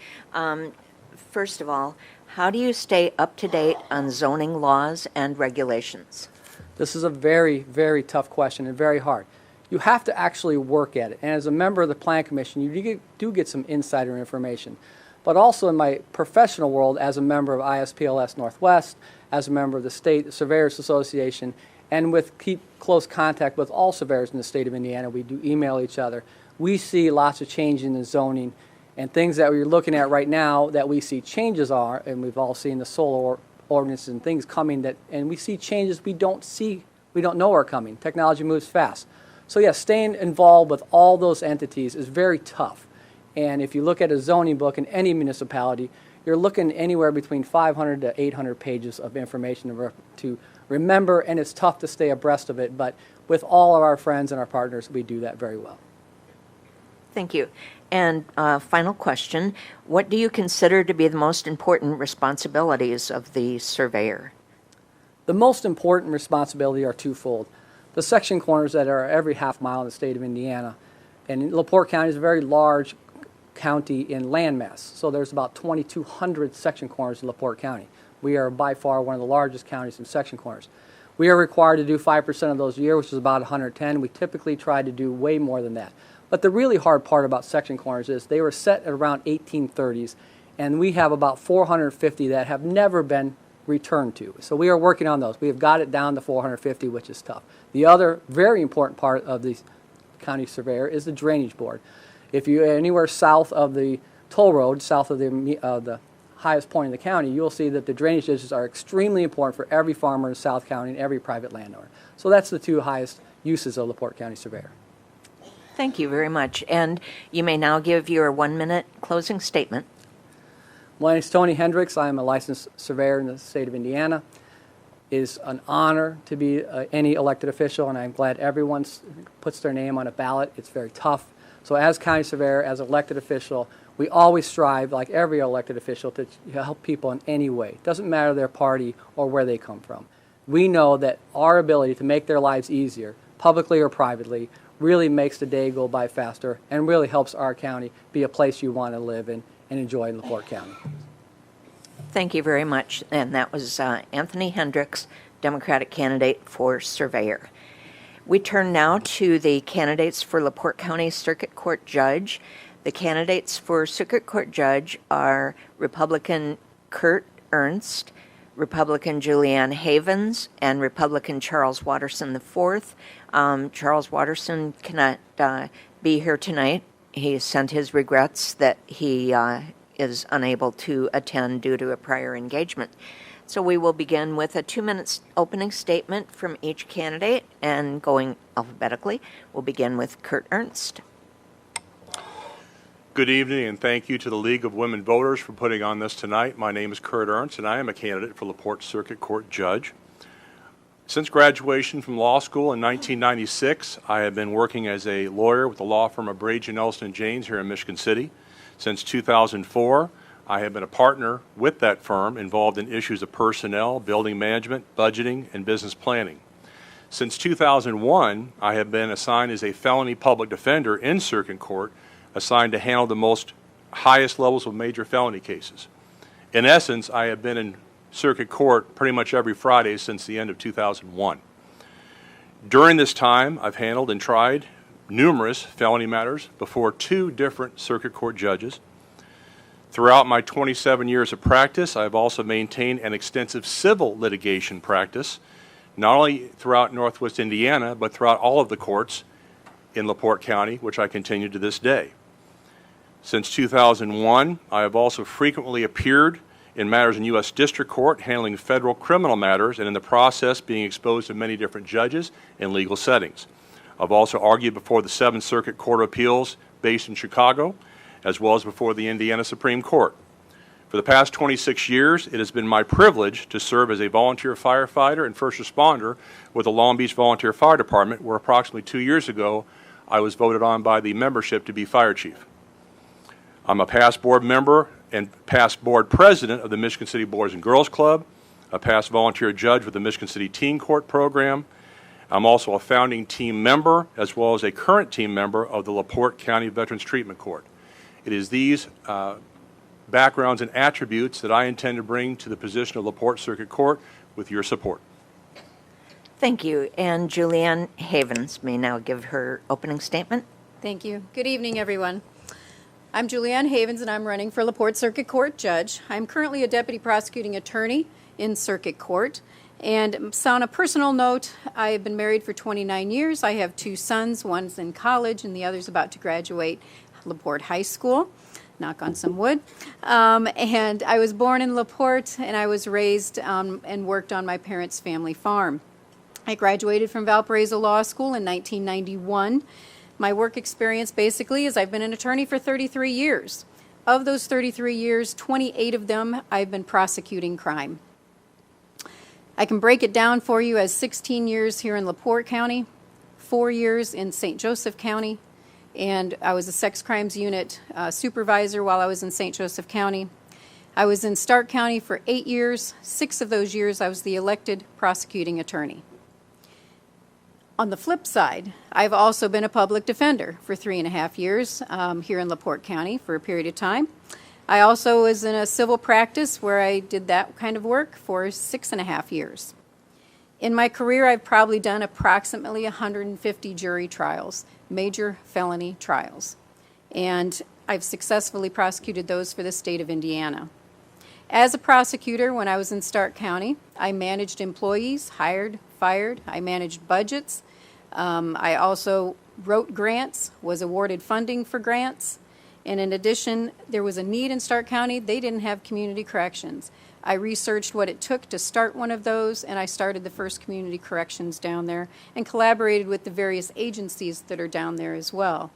First of all, how do you stay up to date on zoning laws and regulations? This is a very, very tough question and very hard. You have to actually work at it. And as a member of the Plan Commission, you do get some insider information. But also in my professional world, as a member of ISPLS Northwest, as a member of the State Surveyors Association, and keep close contact with all surveyors in the state of Indiana, we do email each other. We see lots of change in the zoning and things that we're looking at right now that we see changes are, and we've all seen the solar ordinances and things coming and we see changes we don't know are coming. Technology moves fast. So yes, staying involved with all those entities is very tough. And if you look at a zoning book in any municipality, you're looking anywhere between 500 to 800 pages of information to remember, and it's tough to stay abreast of it. But with all of our friends and our partners, we do that very well. Thank you. And final question, what do you consider to be the most important responsibilities of the surveyor? The most important responsibility are twofold. The section corners that are every half mile in the state of Indiana, and LaPorte County is a very large county in landmass, so there's about 2,200 section corners in LaPorte County. We are by far one of the largest counties in section corners. We are required to do 5% of those a year, which is about 110. We typically try to do way more than that. But the really hard part about section corners is they were set at around 1830s, and we have about 450 that have never been returned to. So we are working on those. We have got it down to 450, which is tough. The other very important part of the county surveyor is the drainage board. If you're anywhere south of the toll road, south of the highest point in the county, you'll see that the drainage ditches are extremely important for every farmer in South County and every private landowner. So that's the two highest uses of LaPorte County surveyor. Thank you very much. And you may now give your 1-minute closing statement. My name is Tony Hendricks. I am a licensed surveyor in the state of Indiana. It is an honor to be any elected official, and I'm glad everyone puts their name on a ballot. It's very tough. So as county surveyor, as elected official, we always strive, like every elected official, to help people in any way. It doesn't matter their party or where they come from. We know that our ability to make their lives easier, publicly or privately, really makes the day go by faster and really helps our county be a place you want to live in and enjoy in LaPorte County. Thank you very much. And that was Anthony Hendricks, Democratic candidate for surveyor. We turn now to the candidates for LaPorte County Circuit Court Judge. The candidates for Circuit Court Judge are Republican Kurt Ernst, Republican Julianne Havens, and Republican Charles Watterson IV. Charles Watterson cannot be here tonight. He sent his regrets that he is unable to attend due to a prior engagement. So we will begin with a 2-minute opening statement from each candidate, and going alphabetically, we'll begin with Kurt Ernst. Good evening, and thank you to the League of Women Voters for putting on this tonight. My name is Kurt Ernst, and I am a candidate for LaPorte Circuit Court Judge. Since graduation from law school in 1996, I have been working as a lawyer with the law firm of Brady, Nelson & Janes here in Michigan City. Since 2004, I have been a partner with that firm involved in issues of personnel, building management, budgeting, and business planning. Since 2001, I have been assigned as a felony public defender in circuit court, assigned to handle the most highest levels of major felony cases. In essence, I have been in circuit court pretty much every Friday since the end of 2001. During this time, I've handled and tried numerous felony matters before 2 different circuit court judges. Throughout my 27 years of practice, I've also maintained an extensive civil litigation practice, not only throughout Northwest Indiana, but throughout all of the courts in LaPorte County, which I continue to this day. Since 2001, I have also frequently appeared in matters in U.S. District Court, handling federal criminal matters, and in the process being exposed to many different judges and legal settings. I've also argued before the 7th Circuit Court of Appeals based in Chicago, as well as before the Indiana Supreme Court. For the past 26 years, it has been my privilege to serve as a volunteer firefighter and first responder with the Long Beach Volunteer Fire Department, where approximately 2 years ago, I was voted on by the membership to be fire chief. I'm a past board member and past board president of the Michigan City Boys and Girls Club, a past volunteer judge with the Michigan City Teen Court Program. I'm also a founding team member, as well as a current team member of the LaPorte County Veterans Treatment Court. It is these backgrounds and attributes that I intend to bring to the position of LaPorte Circuit Court with your support. Thank you. And Julianne Havens may now give her opening statement. Thank you. Good evening, everyone. I'm Julianne Havens, and I'm running for LaPorte Circuit Court Judge. I'm currently a deputy prosecuting attorney in Circuit Court. And so on a personal note, I have been married for 29 years. I have 2 sons. One's in college, and the other's about to graduate LaPorte High School. Knock on some wood. And I was born in LaPorte, and I was raised and worked on my parents' family farm. I graduated from Valparaiso Law School in 1991. My work experience basically is I've been an attorney for 33 years. Of those 33 years, 28 of them I've been prosecuting crime. I can break it down for you as 16 years here in LaPorte County, 4 years in St. Joseph County, and I was a sex crimes unit supervisor while I was in St. Joseph County. I was in Stark County for 8 years. 6 of those years I was the elected prosecuting attorney. On the flip side, I've also been a public defender for 3.5 years here in LaPorte County for a period of time. I also was in a civil practice where I did that kind of work for 6.5 years. In my career, I've probably done approximately 150 jury trials, major felony trials, and I've successfully prosecuted those for the state of Indiana. As a prosecutor, when I was in Stark County, I managed employees, hired, fired, I managed budgets. I also wrote grants, was awarded funding for grants, and in addition, there was a need in Stark County. They didn't have community corrections. I researched what it took to start one of those, and I started the first community corrections down there and collaborated with the various agencies that are down there as well.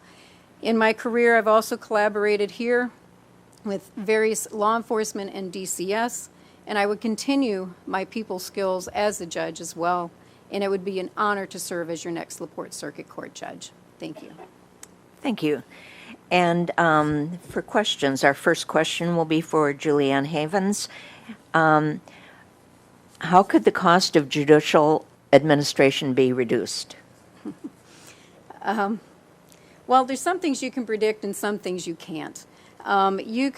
In my career, I've also collaborated here with various law enforcement and DCS, and I would continue my people skills as a judge as well, and it would be an honor to serve as your next LaPorte Circuit Court Judge. Thank you. Thank you. And for questions, our first question will be for Julianne Havens. How could the cost of judicial administration be reduced? Well, there's some things you can predict and some things you can't. You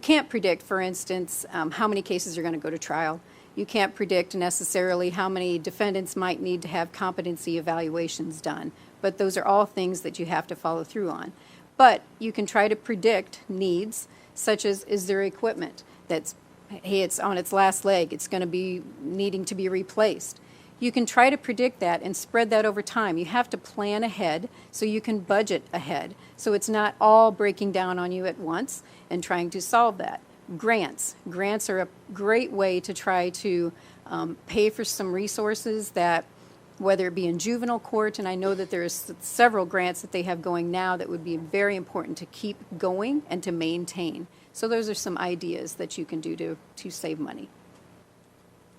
can't predict, for instance, how many cases are going to go to trial. You can't predict necessarily how many defendants might need to have competency evaluations done. But those are all things that you have to follow through on. But you can try to predict needs, such as, is there equipment that's, hey, it's on its last leg, it's going to be needing to be replaced. You can try to predict that and spread that over time. You have to plan ahead so you can budget ahead. So it's not all breaking down on you at once and trying to solve that. Grants. Grants are a great way to try to pay for some resources that whether it be in juvenile court, and I know that there's several grants that they have going now that would be very important to keep going and to maintain. So those are some ideas that you can do to save money.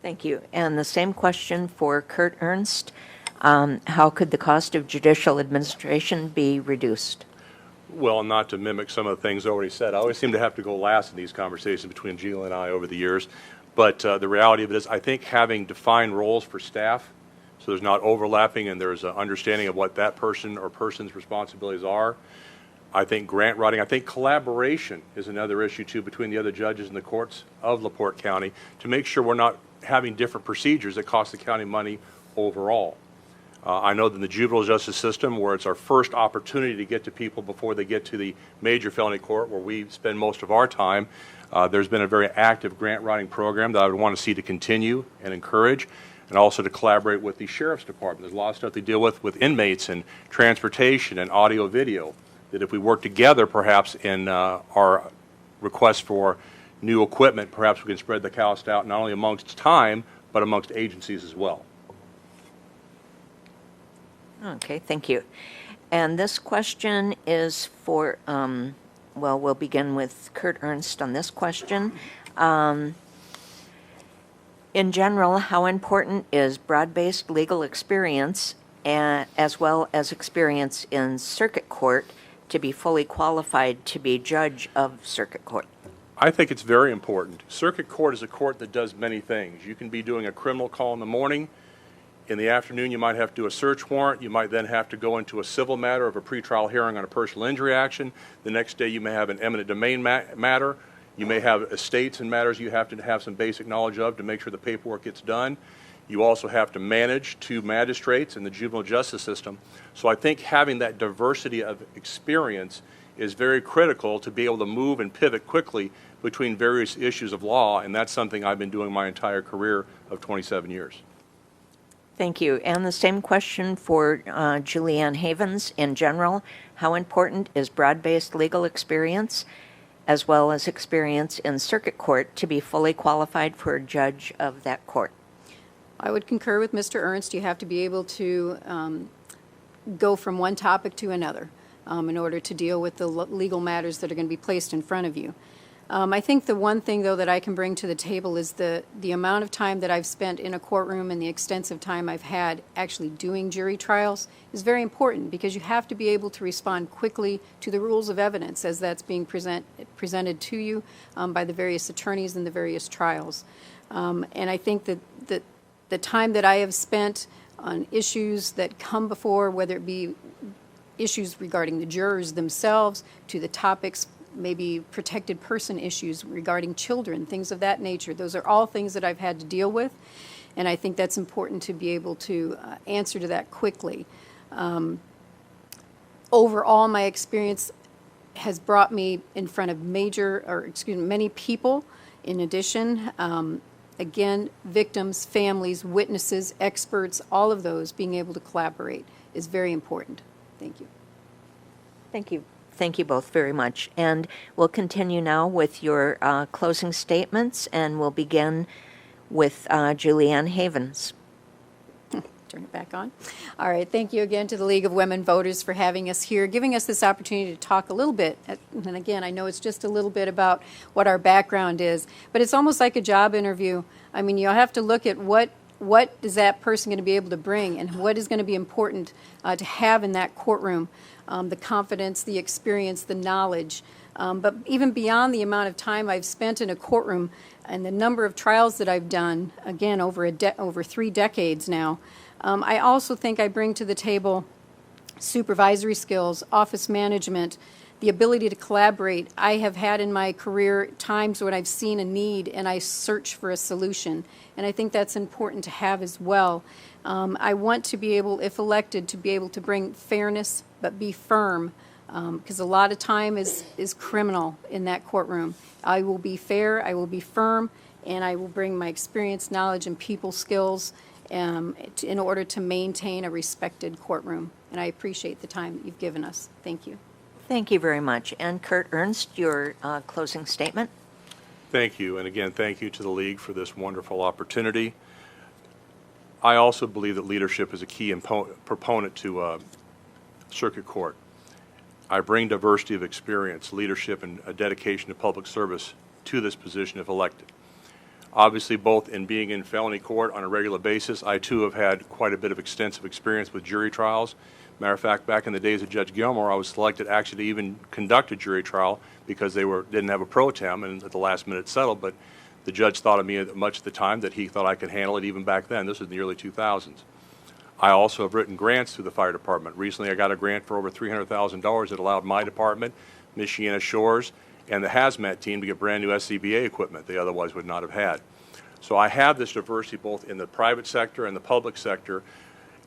Thank you. And the same question for Kurt Ernst. How could the cost of judicial administration be reduced? Well, not to mimic some of the things already said, I always seem to have to go last in these conversations between Gila and I over the years. But the reality of it is, I think having defined roles for staff, so there's not overlapping and there's an understanding of what that person or person's responsibilities are. I think grant writing, I think collaboration is another issue too between the other judges and the courts of LaPorte County to make sure we're not having different procedures that cost the county money overall. I know that in the juvenile justice system, where it's our first opportunity to get to people before they get to the major felony court where we spend most of our time, there's been a very active grant writing program that I would want to see to continue and encourage, and also to collaborate with the sheriff's department. There's a lot of stuff they deal with inmates and transportation and audio video, that if we work together perhaps in our request for new equipment, perhaps we can spread the cost out not only amongst time, but amongst agencies as well. Okay, thank you. And this question is for, well, we'll begin with Kurt Ernst on this question. In general, how important is broad-based legal experience as well as experience in circuit court to be fully qualified to be judge of circuit court? I think it's very important. Circuit court is a court that does many things. You can be doing a criminal call in the morning. In the afternoon, you might have to do a search warrant. You might then have to go into a civil matter of a pretrial hearing on a personal injury action. The next day, you may have an eminent domain matter. You may have estates and matters you have to have some basic knowledge of to make sure the paperwork gets done. You also have to manage 2 magistrates in the juvenile justice system. So I think having that diversity of experience is very critical to be able to move and pivot quickly between various issues of law, and that's something I've been doing my entire career of 27 years. Thank you. And the same question for Julianne Havens. In general, how important is broad-based legal experience as well as experience in circuit court to be fully qualified for a judge of that court? I would concur with Mr. Ernst. You have to be able to go from one topic to another in order to deal with the legal matters that are going to be placed in front of you. I think the one thing, though, that I can bring to the table is the amount of time that I've spent in a courtroom and the extensive time I've had actually doing jury trials is very important, because you have to be able to respond quickly to the rules of evidence as that's being presented to you by the various attorneys in the various trials. And I think that the time that I have spent on issues that come before, whether it be issues regarding the jurors themselves to the topics, maybe protected person issues regarding children, things of that nature. Those are all things that I've had to deal with, and I think that's important to be able to answer to that quickly. Overall, my experience has brought me in front of many people. In addition, again, victims, families, witnesses, experts, all of those being able to collaborate is very important. Thank you. Thank you. Thank you both very much. And we'll continue now with your closing statements, and we'll begin with Julianne Havens. Turn it back on. All right. Thank you again to the League of Women Voters for having us here, giving us this opportunity to talk a little bit. And again, I know it's just a little bit about what our background is, but it's almost like a job interview. I mean, you'll have to look at what is that person going to be able to bring, and what is going to be important to have in that courtroom. The confidence, the experience, the knowledge. But even beyond the amount of time I've spent in a courtroom and the number of trials that I've done, again, over 3 decades now, I also think I bring to the table supervisory skills, office management, the ability to collaborate. I have had in my career times when I've seen a need and I search for a solution, and I think that's important to have as well. I want to be able, if elected, to be able to bring fairness, but be firm, because a lot of time is criminal in that courtroom. I will be fair, I will be firm, and I will bring my experience, knowledge, and people skills in order to maintain a respected courtroom. And I appreciate the time that you've given us. Thank you. Thank you very much. And Kurt Ernst, your closing statement. Thank you. And again, thank you to the League for this wonderful opportunity. I also believe that leadership is a key proponent to circuit court. I bring diversity of experience, leadership, and a dedication to public service to this position if elected. Obviously, both in being in felony court on a regular basis, I too have had quite a bit of extensive experience with jury trials. Matter of fact, back in the days of Judge Gilmore, I was selected actually to even conduct a jury trial because they didn't have a pro tem and at the last minute settled, but the judge thought of me much at the time that he thought I could handle it even back then. This was in the early 2000s. I also have written grants through the fire department. Recently, I got a grant for over $300,000 that allowed my department, Michiana Shores, and the hazmat team to get brand new SCBA equipment they otherwise would not have had. So I have this diversity both in the private sector and the public sector,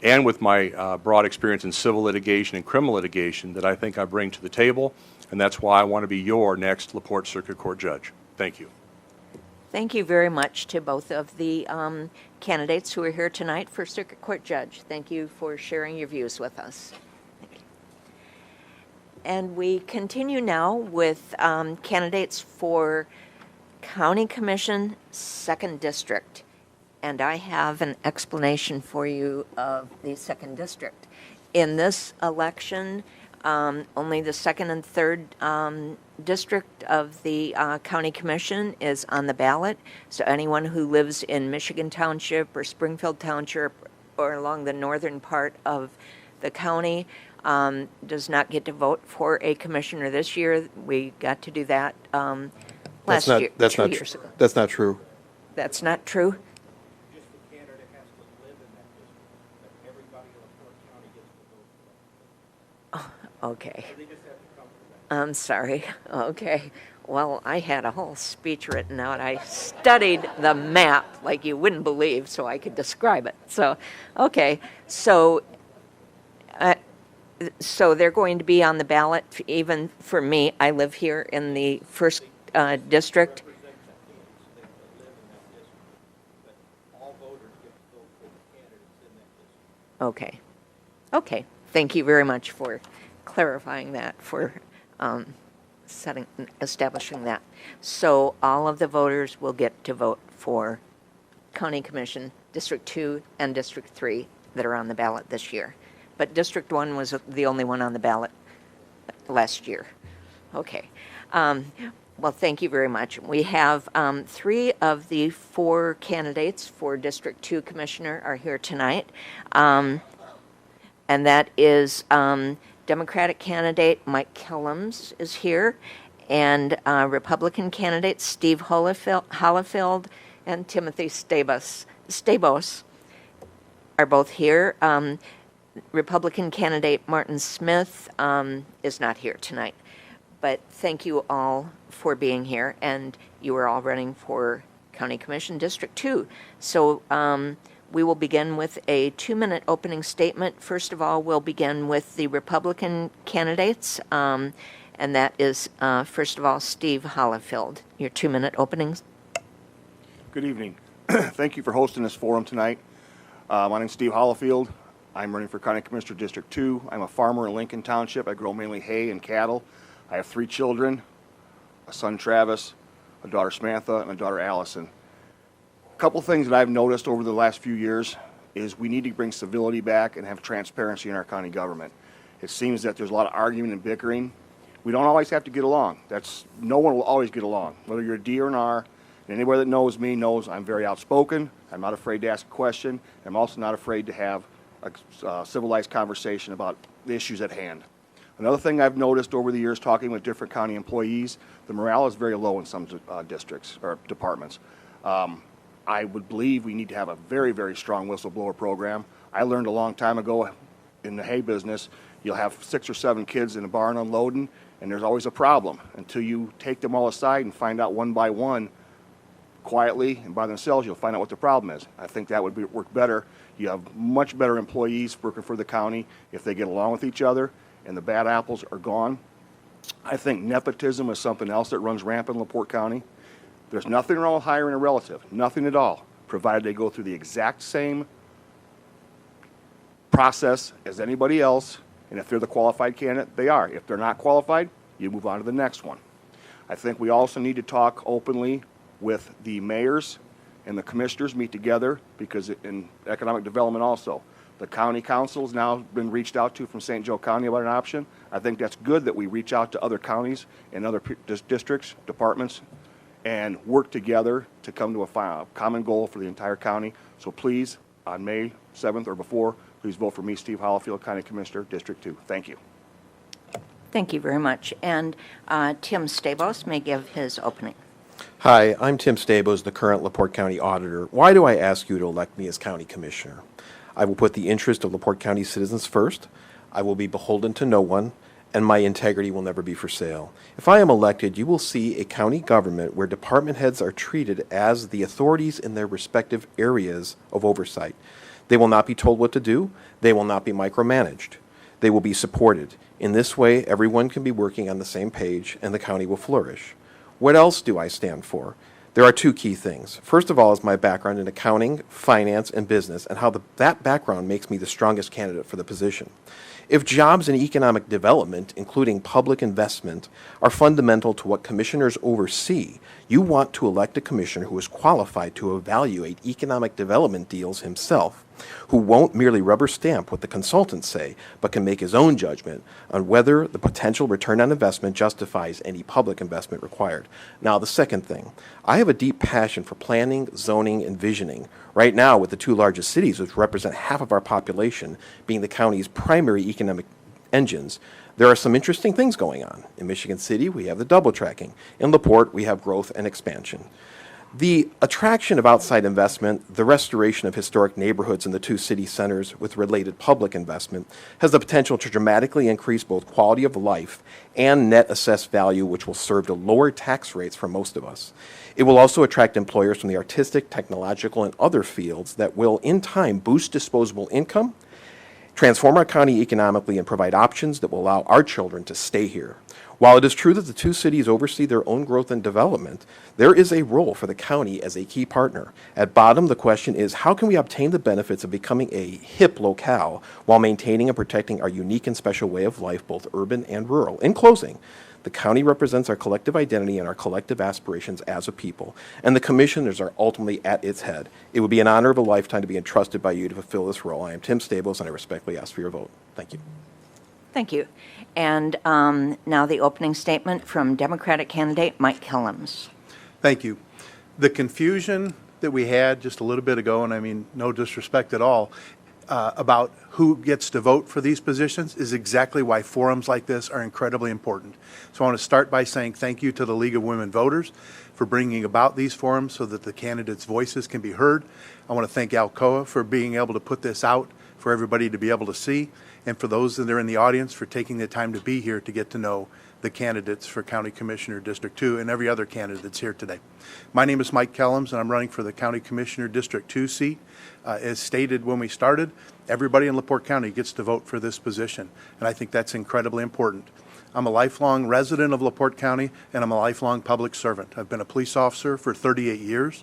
and with my broad experience in civil litigation and criminal litigation that I think I bring to the table, and that's why I want to be your next LaPorte Circuit Court judge. Thank you. Thank you very much to both of the candidates who are here tonight for Circuit Court Judge. Thank you for sharing your views with us. Thank you. And we continue now with candidates for County Commission, 2nd District. And I have an explanation for you of the 2nd District. In this election, only the 2nd and 3rd district of the County Commission is on the ballot. So anyone who lives in Michigan Township or Springfield Township or along the northern part of the county does not get to vote for a commissioner this year. We got to do that last year, 2 years ago. That's not true. That's not true? Just the candidate has to live in that district, but everybody in LaPorte County gets to vote for them. Okay. They just have to come to that. I'm sorry. Okay. Well, I had a whole speech written out. I studied the map like you wouldn't believe so I could describe it. So, okay. So they're going to be on the ballot even for me. I live here in the 1st district. Okay. Okay. Thank you very much for clarifying that, for establishing that. So all of the voters will get to vote for County Commission, District 2 and District 3 that are on the ballot this year. But District 1 was the only one on the ballot last year. Okay. Well, thank you very much. We have 3 of the 4 candidates for District 2 Commissioner are here tonight. And that is Democratic candidate Mike Kellums is here, and Republican candidate Steve Hollifield and Timothy Stabos are both here. Republican candidate Martin Smith is not here tonight. But thank you all for being here, and you are all running for County Commission District 2. So we will begin with a 2-minute opening statement. First of all, we'll begin with the Republican candidates, and that is, first of all, Steve Hollifield. Your 2-minute openings. Good evening. Thank you for hosting this forum tonight. My name is Steve Hollifield. I'm running for County Commissioner District 2. I'm a farmer in Lincoln Township. I grow mainly hay and cattle. I have 3 children, a son Travis, a daughter Samantha, and a daughter Allison. A couple things that I've noticed over the last few years is we need to bring civility back and have transparency in our county government. It seems that there's a lot of arguing and bickering. We don't always have to get along. No one will always get along, whether you're a D or an R. And anybody that knows me knows I'm very outspoken. I'm not afraid to ask a question. I'm also not afraid to have a civilized conversation about the issues at hand. Another thing I've noticed over the years talking with different county employees, the morale is very low in some districts or departments. I would believe we need to have a very, very strong whistleblower program. I learned a long time ago in the hay business, you'll have 6 or 7 kids in a barn unloading, and there's always a problem until you take them all aside and find out one by one, quietly and by themselves, you'll find out what the problem is. I think that would work better. You have much better employees working for the county if they get along with each other and the bad apples are gone. I think nepotism is something else that runs rampant in LaPorte County. There's nothing wrong with hiring a relative, nothing at all, provided they go through the exact same process as anybody else, and if they're the qualified candidate, they are. If they're not qualified, you move on to the next one. I think we also need to talk openly with the mayors and the commissioners meet together because in economic development also. The county council's now been reached out to from St. Joe County about an option. I think that's good that we reach out to other counties and other districts, departments, and work together to come to a common goal for the entire county. So please, on May 7th or before, please vote for me, Steve Hollifield, County Commissioner, District 2. Thank you. Thank you very much. And Tim Stabos may give his opening. Hi, I'm Tim Stabos, the current LaPorte County Auditor. Why do I ask you to elect me as County Commissioner? I will put the interest of LaPorte County citizens first. I will be beholden to no one, and my integrity will never be for sale. If I am elected, you will see a county government where department heads are treated as the authorities in their respective areas of oversight. They will not be told what to do. They will not be micromanaged. They will be supported. In this way, everyone can be working on the same page, and the county will flourish. What else do I stand for? There are two key things. First of all is my background in accounting, finance, and business, and how that background makes me the strongest candidate for the position. If jobs and economic development, including public investment, are fundamental to what commissioners oversee, you want to elect a commissioner who is qualified to evaluate economic development deals himself, who won't merely rubber stamp what the consultants say, but can make his own judgment on whether the potential return on investment justifies any public investment required. Now, the second thing, I have a deep passion for planning, zoning, and visioning. Right now, with the two largest cities, which represent half of our population, being the county's primary economic engines, there are some interesting things going on. In Michigan City, we have the double tracking. In LaPorte, we have growth and expansion. The attraction of outside investment, the restoration of historic neighborhoods in the two city centers with related public investment, has the potential to dramatically increase both quality of life and net assessed value, which will serve to lower tax rates for most of us. It will also attract employers from the artistic, technological, and other fields that will, in time, boost disposable income, transform our county economically, and provide options that will allow our children to stay here. While it is true that the two cities oversee their own growth and development, there is a role for the county as a key partner. At bottom, the question is, how can we obtain the benefits of becoming a hip locale while maintaining and protecting our unique and special way of life, both urban and rural? In closing, the county represents our collective identity and our collective aspirations as a people, and the commissioners are ultimately at its head. It would be an honor of a lifetime to be entrusted by you to fulfill this role. I am Tim Stabos, and I respectfully ask for your vote. Thank you. Thank you. And now the opening statement from Democratic candidate Mike Kellums. Thank you. The confusion that we had just a little bit ago, and I mean no disrespect at all, about who gets to vote for these positions is exactly why forums like this are incredibly important. So I want to start by saying thank you to the League of Women Voters for bringing about these forums so that the candidates' voices can be heard. I want to thank Alcoa for being able to put this out for everybody to be able to see, and for those that are in the audience for taking the time to be here to get to know the candidates for County Commissioner District 2 and every other candidate that's here today. My name is Mike Kellums, and I'm running for the County Commissioner District 2 seat. As stated when we started, everybody in LaPorte County gets to vote for this position, and I think that's incredibly important. I'm a lifelong resident of LaPorte County, and I'm a lifelong public servant. I've been a police officer for 38 years.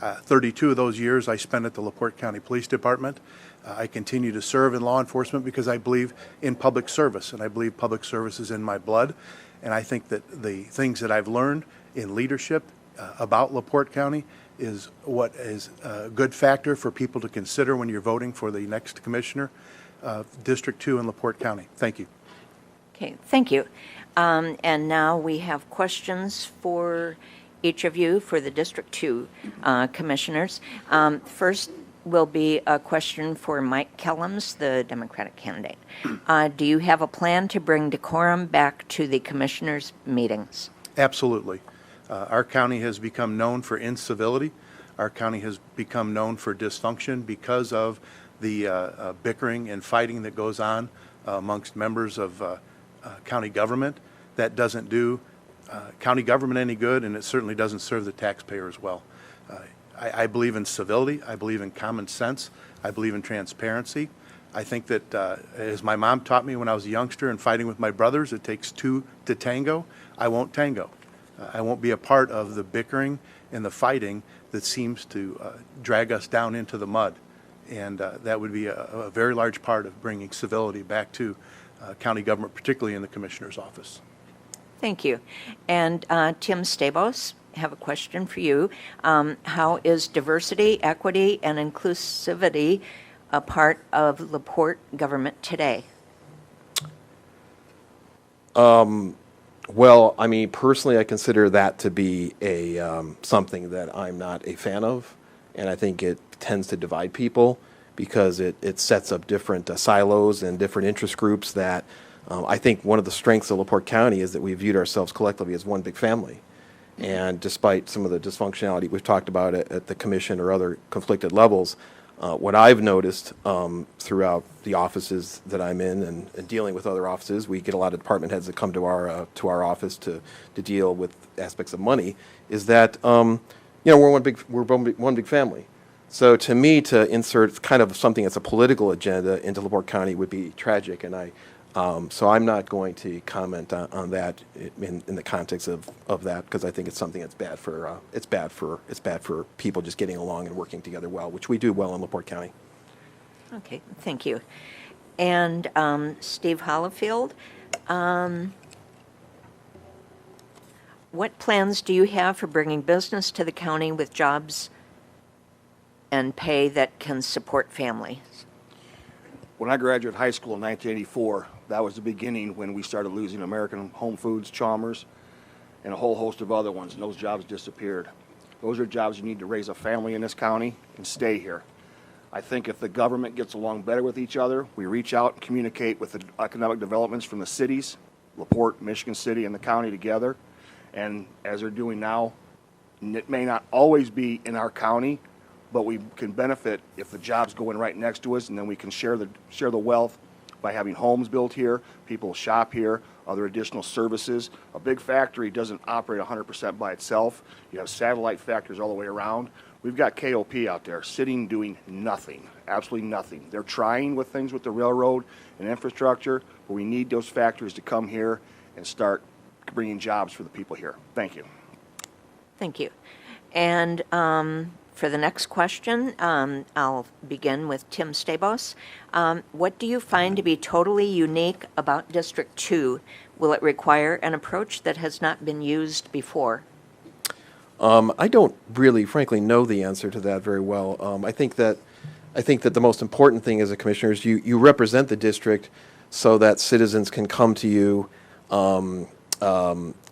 32 of those years I spent at the LaPorte County Police Department. I continue to serve in law enforcement because I believe in public service, and I believe public service is in my blood. And I think that the things that I've learned in leadership about LaPorte County is what is a good factor for people to consider when you're voting for the next commissioner of District 2 in LaPorte County. Thank you. Okay, thank you. And now we have questions for each of you for the District 2 commissioners. First will be a question for Mike Kellums, the Democratic candidate. Do you have a plan to bring decorum back to the commissioners' meetings? Absolutely. Our county has become known for incivility. Our county has become known for dysfunction because of the bickering and fighting that goes on amongst members of county government. That doesn't do county government any good, and it certainly doesn't serve the taxpayers well. I believe in civility. I believe in common sense. I believe in transparency. I think that, as my mom taught me when I was a youngster and fighting with my brothers, it takes two to tango. I won't tango. I won't be a part of the bickering and the fighting that seems to drag us down into the mud. And that would be a very large part of bringing civility back to county government, particularly in the commissioner's office. Thank you. And Tim Stabos, I have a question for you. How is diversity, equity, and inclusivity a part of LaPorte government today? Well, I mean, personally, I consider that to be something that I'm not a fan of, and I think it tends to divide people because it sets up different silos and different interest groups that I think one of the strengths of LaPorte County is that we viewed ourselves collectively as one big family. And despite some of the dysfunctionality we've talked about at the commission or other conflicted levels, what I've noticed throughout the offices that I'm in and dealing with other offices, we get a lot of department heads that come to our office to deal with aspects of money, is that we're one big family. So to me, to insert kind of something that's a political agenda into LaPorte County would be tragic, and so I'm not going to comment on that in the context of that, because I think it's something that's bad for people just getting along and working together well, which we do well in LaPorte County. Okay, thank you. And Steve Hollifield, what plans do you have for bringing business to the county with jobs and pay that can support families? When I graduated high school in 1984, that was the beginning when we started losing American Home Foods, Chalmers, and a whole host of other ones, and those jobs disappeared. Those are jobs you need to raise a family in this county and stay here. I think if the government gets along better with each other, we reach out and communicate with the economic developments from the cities, LaPorte, Michigan City, and the county together, and as they're doing now, it may not always be in our county, but we can benefit if the jobs go in right next to us, and then we can share the wealth by having homes built here, people shop here, other additional services. A big factory doesn't operate 100% by itself. You have satellite factories all the way around. We've got KOP out there sitting doing nothing, absolutely nothing. They're trying with things with the railroad and infrastructure, but we need those factories to come here and start bringing jobs for the people here. Thank you. Thank you. And for the next question, I'll begin with Tim Stabos. What do you find to be totally unique about District 2? Will it require an approach that has not been used before? I don't really, frankly, know the answer to that very well. I think that the most important thing as a commissioner is you represent the district so that citizens can come to you.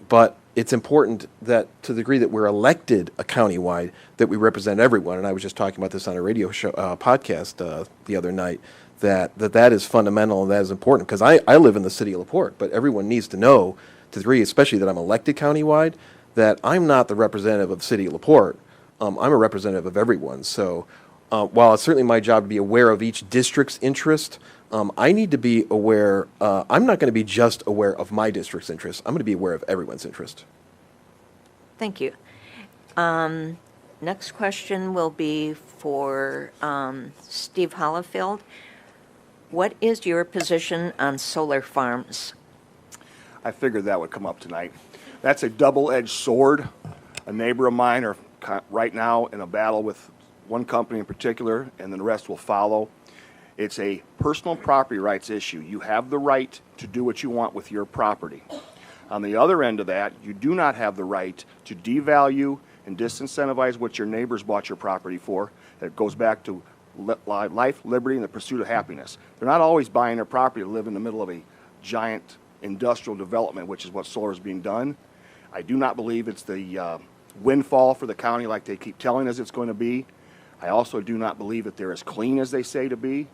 But it's important that to the degree that we're elected countywide, that we represent everyone. And I was just talking about this on a radio show, podcast the other night, that is fundamental and that is important, because I live in the city of LaPorte, but everyone needs to know, to the degree especially that I'm elected countywide, that I'm not the representative of the city of LaPorte. I'm a representative of everyone. So while it's certainly my job to be aware of each district's interest, I need to be aware, I'm not going to be just aware of my district's interest. I'm going to be aware of everyone's interest. Thank you. Next question will be for Steve Hollifield. What is your position on solar farms? I figured that would come up tonight. That's a double-edged sword. A neighbor of mine are right now in a battle with one company in particular, and then the rest will follow. It's a personal property rights issue. You have the right to do what you want with your property. On the other end of that, you do not have the right to devalue and disincentivize what your neighbors bought your property for. That goes back to life, liberty, and the pursuit of happiness. They're not always buying their property to live in the middle of a giant industrial development, which is what solar is being done. I do not believe it's the windfall for the county like they keep telling us it's going to be. I also do not believe that they're as clean as they say to be.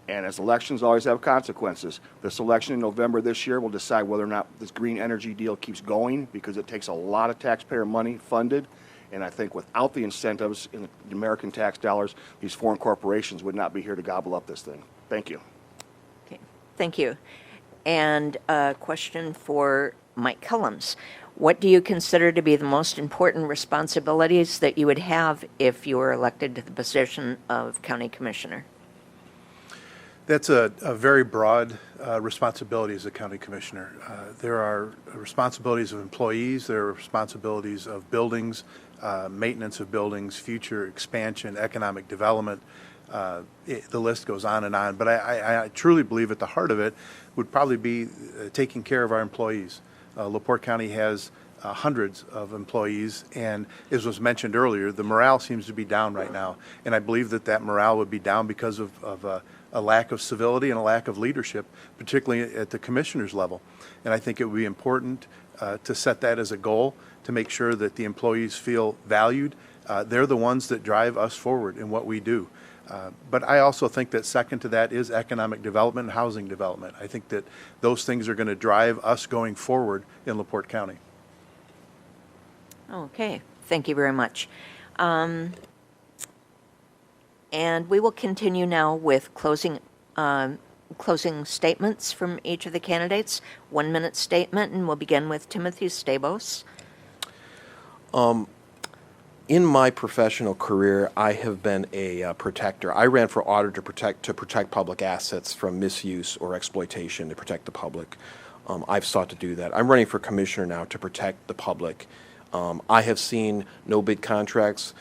And as elections always have consequences, this election in November this year will decide whether or not this green energy deal keeps going, because it takes a lot of taxpayer money funded. And I think without the incentives in the American tax dollars, these foreign corporations would not be here to gobble up this thing. Thank you. Okay, thank you. And a question for Mike Kellums. What do you consider to be the most important responsibilities that you would have if you were elected to the position of county commissioner? That's a very broad responsibility as a county commissioner. There are responsibilities of employees, there are responsibilities of buildings, maintenance of buildings, future expansion, economic development. The list goes on. But I truly believe at the heart of it would probably be taking care of our employees. LaPorte County has hundreds of employees, and as was mentioned earlier, the morale seems to be down right now. And I believe that that morale would be down because of a lack of civility and a lack of leadership, particularly at the commissioners level. And I think it would be important to set that as a goal, to make sure that the employees feel valued. They're the ones that drive us forward in what we do. But I also think that second to that is economic development and housing development. I think that those things are going to drive us going forward in LaPorte County. Okay, thank you very much. And we will continue now with closing statements from each of the candidates. 1 minute statement, and we'll begin with Timothy Stabos. In my professional career, I have been a protector. I ran for auditor to protect public assets from misuse or exploitation, to protect the public. I've sought to do that. I'm running for commissioner now to protect the public. I have seen no bid contracts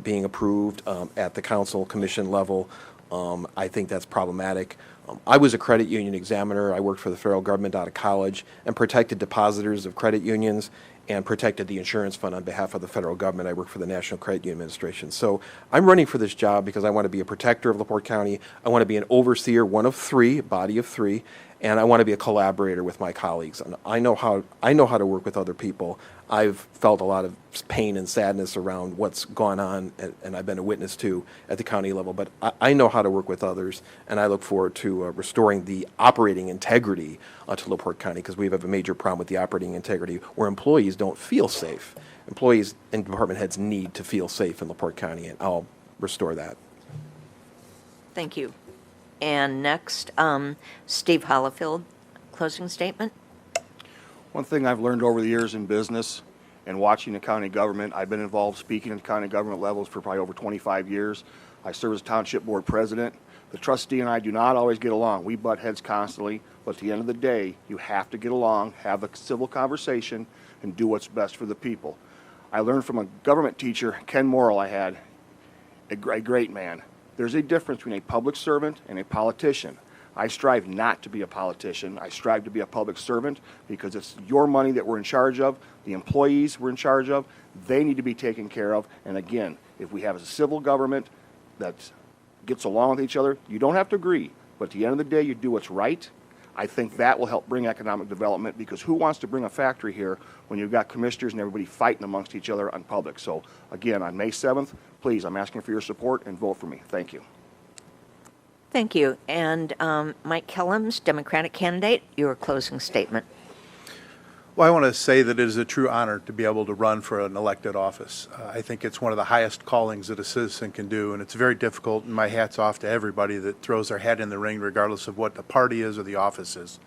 being approved at the council commission level. I think that's problematic. I was a credit union examiner. I worked for the federal government out of college and protected depositors of credit unions and protected the insurance fund on behalf of the federal government. I work for the National Credit Union Administration. So I'm running for this job because I want to be a protector of LaPorte County. I want to be an overseer, one of three, body of three, and I want to be a collaborator with my colleagues. And I know how to work with other people. I've felt a lot of pain and sadness around what's gone on, and I've been a witness to at the county level. But I know how to work with others, and I look forward to restoring the operating integrity to LaPorte County, because we have a major problem with the operating integrity where employees don't feel safe. Employees and department heads need to feel safe in LaPorte County, and I'll restore that. Thank you. And next, Steve Hollifield, closing statement. One thing I've learned over the years in business and watching the county government, I've been involved speaking at county government levels for probably over 25 years. I serve as township board president. The trustee and I do not always get along. We butt heads constantly, but at the end of the day, you have to get along, have a civil conversation, and do what's best for the people. I learned from a government teacher, Ken Morrill, I had, a great man. There's a difference between a public servant and a politician. I strive not to be a politician. I strive to be a public servant because it's your money that we're in charge of, the employees we're in charge of. They need to be taken care of. And again, if we have a civil government that gets along with each other, you don't have to agree, but at the end of the day, you do what's right. I think that will help bring economic development, because who wants to bring a factory here when you've got commissioners and everybody fighting amongst each other on public? So again, on May 7th, please, I'm asking for your support and vote for me. Thank you. Thank you. And Mike Kellums, Democratic candidate, your closing statement. Well, I want to say that it is a true honor to be able to run for an elected office. I think it's one of the highest callings that a citizen can do, and it's very difficult, and my hat's off to everybody that throws their hat in the ring regardless of what the party is or the office is.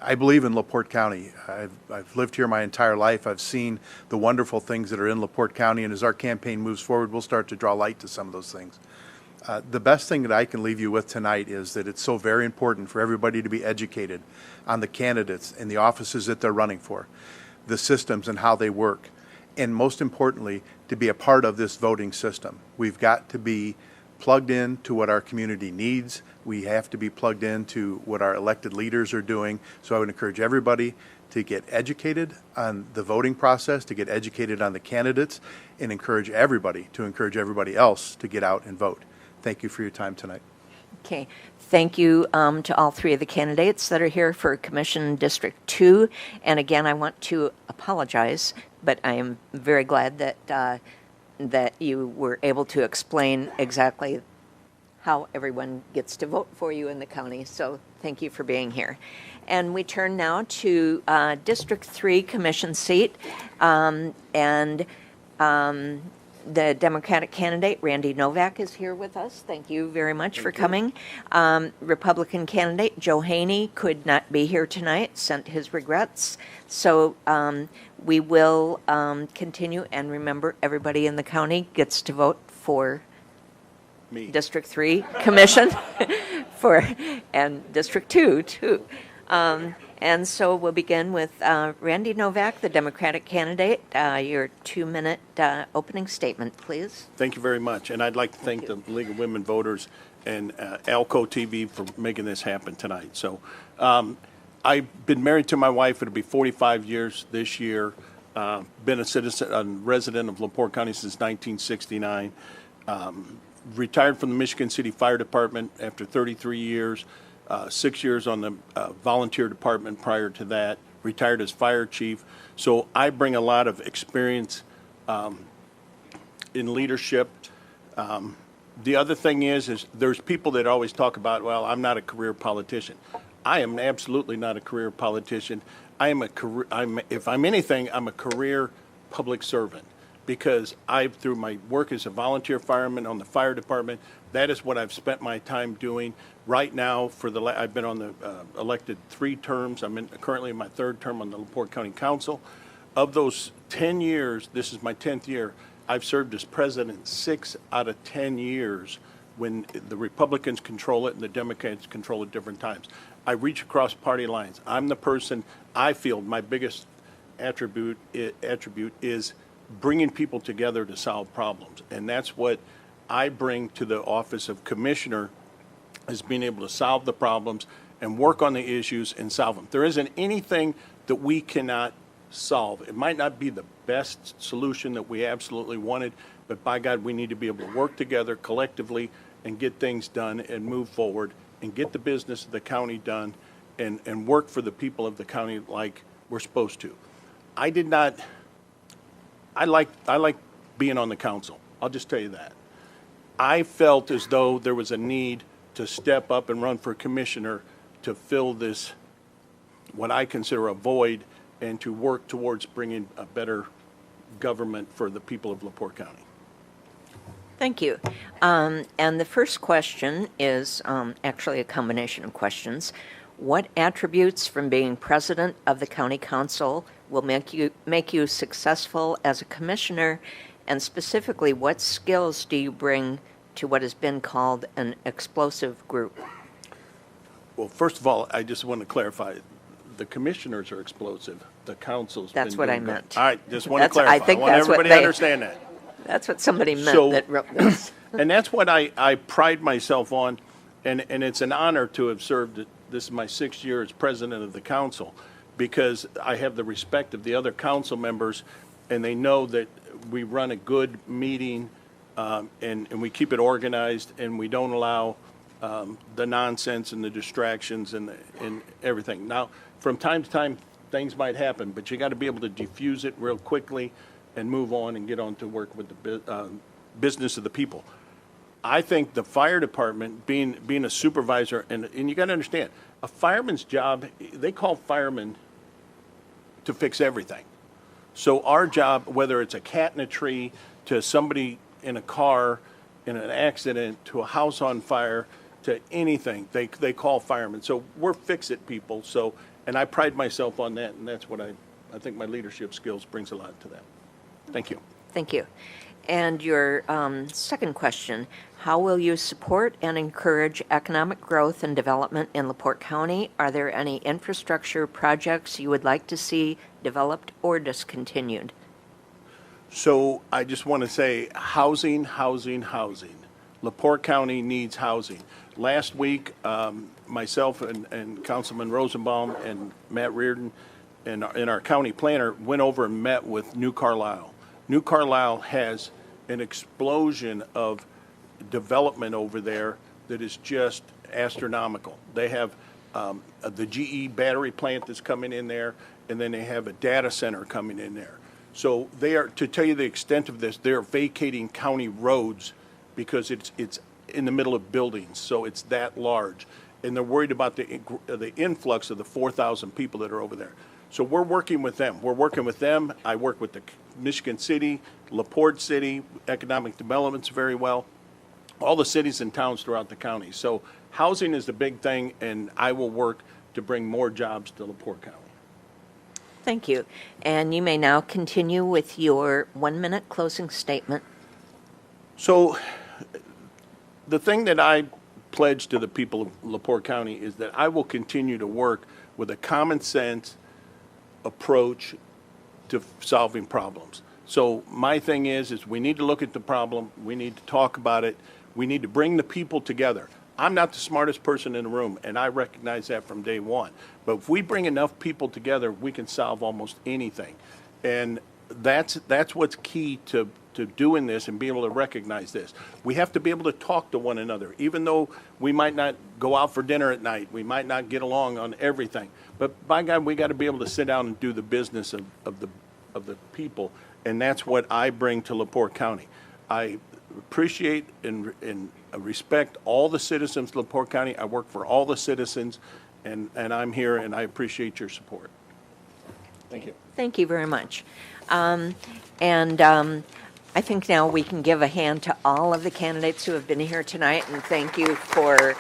I believe in LaPorte County. I've lived here my entire life. I've seen the wonderful things that are in LaPorte County, and as our campaign moves forward, we'll start to draw light to some of those things. The best thing that I can leave you with tonight is that it's so very important for everybody to be educated on the candidates and the offices that they're running for, the systems and how they work, and most importantly, to be a part of this voting system. We've got to be plugged in to what our community needs. We have to be plugged into what our elected leaders are doing. So I would encourage everybody to get educated on the voting process, to get educated on the candidates, and encourage everybody else to get out and vote. Thank you for your time tonight. Okay. Thank you to all three of the candidates that are here for Commission District 2. And again, I want to apologize, but I am very glad that that you were able to explain exactly how everyone gets to vote for you in the county. So thank you for being here. And we turn now to District 3 Commission seat. The Democratic candidate, Randy Novak, is here with us. Thank you very much for coming. Republican candidate, Joe Haney, could not be here tonight, sent his regrets. So we will continue, and remember, everybody in the county gets to vote for Me. District 3 Commission and District 2, too. And so we'll begin with Randy Novak, the Democratic candidate. Your 2-minute opening statement, please. Thank you very much. And I'd like to thank the League of Women Voters and ALCO TV for making this happen tonight. So I've been married to my wife. It'll be 45 years this year. Been a citizen, a resident of LaPorte County since 1969. Retired from the Michigan City Fire Department after 33 years. 6 years on the volunteer department prior to that. Retired as fire chief. So I bring a lot of experience in leadership. The other thing is there's people that always talk about, well, I'm not a career politician. I am absolutely not a career politician. If I'm anything, I'm a career public servant, because through my work as a volunteer fireman on the fire department, that is what I've spent my time doing. Right now, I've been on the elected 3 terms. I'm currently in my 3rd term on the LaPorte County Council. Of those 10 years, this is my 10th year. I've served as president 6 out of 10 years when the Republicans control it and the Democrats control it different times. I reach across party lines. I'm the person, I feel my biggest attribute is bringing people together to solve problems. And that's what I bring to the office of commissioner, is being able to solve the problems and work on the issues and solve them. There isn't anything that we cannot solve. It might not be the best solution that we absolutely wanted, but by God, we need to be able to work together collectively and get things done and move forward and get the business of the county done and work for the people of the county like we're supposed to. I like being on the council. I'll just tell you that. I felt as though there was a need to step up and run for commissioner to fill this, what I consider a void, and to work towards bringing a better government for the people of LaPorte County. Thank you. And the first question is actually a combination of questions. What attributes from being president of the county council will make you successful as a commissioner? And specifically, what skills do you bring to what has been called an explosive group? Well, first of all, I just want to clarify, the commissioners are explosive. The council's been That's what I doing good. meant. All right, just want to clarify. I think want that's what everybody they- to understand that. That's what somebody meant So- that wrote this. And that's what I pride myself on, and it's an honor to have served, this is my 6th year as president of the council, because I have the respect of the other council members, and they know that we run a good meeting, and we keep it organized, and we don't allow the nonsense and the distractions and everything. Now, from time to time, things might happen, but you got to be able to diffuse it real quickly and move on and get on to work with the business of the people. I think the fire department, being a supervisor, and you got to understand, a fireman's job, they call firemen to fix everything. So our job, whether it's a cat in a tree, to somebody in a car, in an accident, to a house on fire, to anything, they call firemen. So we're fix-it people. So, and I pride myself on that, and that's what I think my leadership skills brings a lot to that. Thank you. Thank you. And your second question, how will you support and encourage economic growth and development in LaPorte County? Are there any infrastructure projects you would like to see developed or discontinued? So I just want to say housing. LaPorte County needs housing. Last week, myself and Councilman Rosenbaum and Matt Reardon and our county planner went over and met with New Carlisle. New Carlisle has an explosion of development over there that is just astronomical. They have the GE battery plant that's coming in there, and then they have a data center coming in there. So they are, to tell you the extent of this, they're vacating county roads because it's in the middle of buildings, so it's that large. And they're worried about the influx of the 4,000 people that are over there. So we're working with them. I work with the Michigan City, LaPorte City, economic developments very well, all the cities and towns throughout the county. So housing is the big thing, and I will work to bring more jobs to LaPorte County. Thank you. And you may now continue with your 1-minute closing statement. So the thing that I pledge to the people of LaPorte County is that I will continue to work with a common sense approach to solving problems. So my thing is we need to look at the problem, we need to talk about it, we need to bring the people together. I'm not the smartest person in the room, and I recognize that from day one. But if we bring enough people together, we can solve almost anything. And that's what's key to doing this and being able to recognize this. We have to be able to talk to one another, even though we might not go out for dinner at night. We might not get along on everything. But by God, we got to be able to sit down and do the business of the people. And that's what I bring to LaPorte County. I appreciate and respect all the citizens of LaPorte County. I work for all the citizens, and I'm here, and I appreciate your support. Thank you. Thank you very much. I think now we can give a hand to all of the candidates who have been here tonight, and thank you for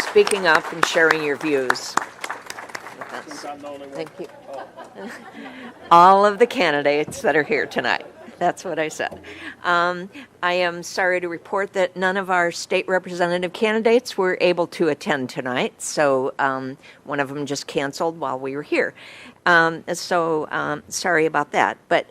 speaking up and sharing your views. Thank you. All of the candidates that are here tonight. That's what I said. I am sorry to report that none of our state representative candidates were able to attend tonight, so one of them just canceled while we were here. Sorry about that. But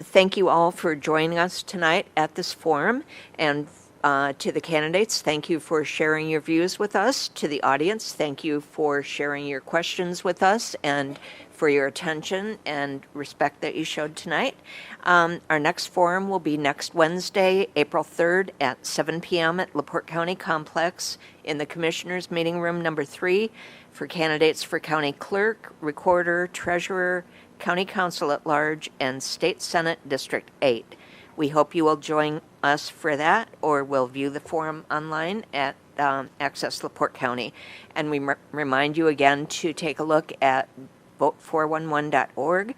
thank you all for joining us tonight at this forum. And to the candidates, thank you for sharing your views with us. To the audience, thank you for sharing your questions with us and for your attention and respect that you showed tonight. Our next forum will be next Wednesday, April 3rd at 7 p.m. at LaPorte County Complex in the Commissioners Meeting Room number 3 for candidates for County Clerk, Recorder, Treasurer, County Council at Large, and State Senate District 8. We hope you will join us for that, or will view the forum online at Access LaPorte County. And we remind you again to take a look at vote411.org.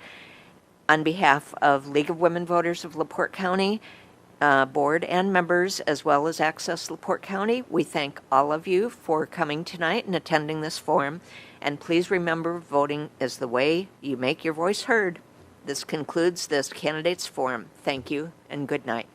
On behalf of League of Women Voters of LaPorte County, board and members, as well as Access LaPorte County, we thank all of you for coming tonight and attending this forum. And please remember, voting is the way you make your voice heard. This concludes this candidates forum. Thank you and good night.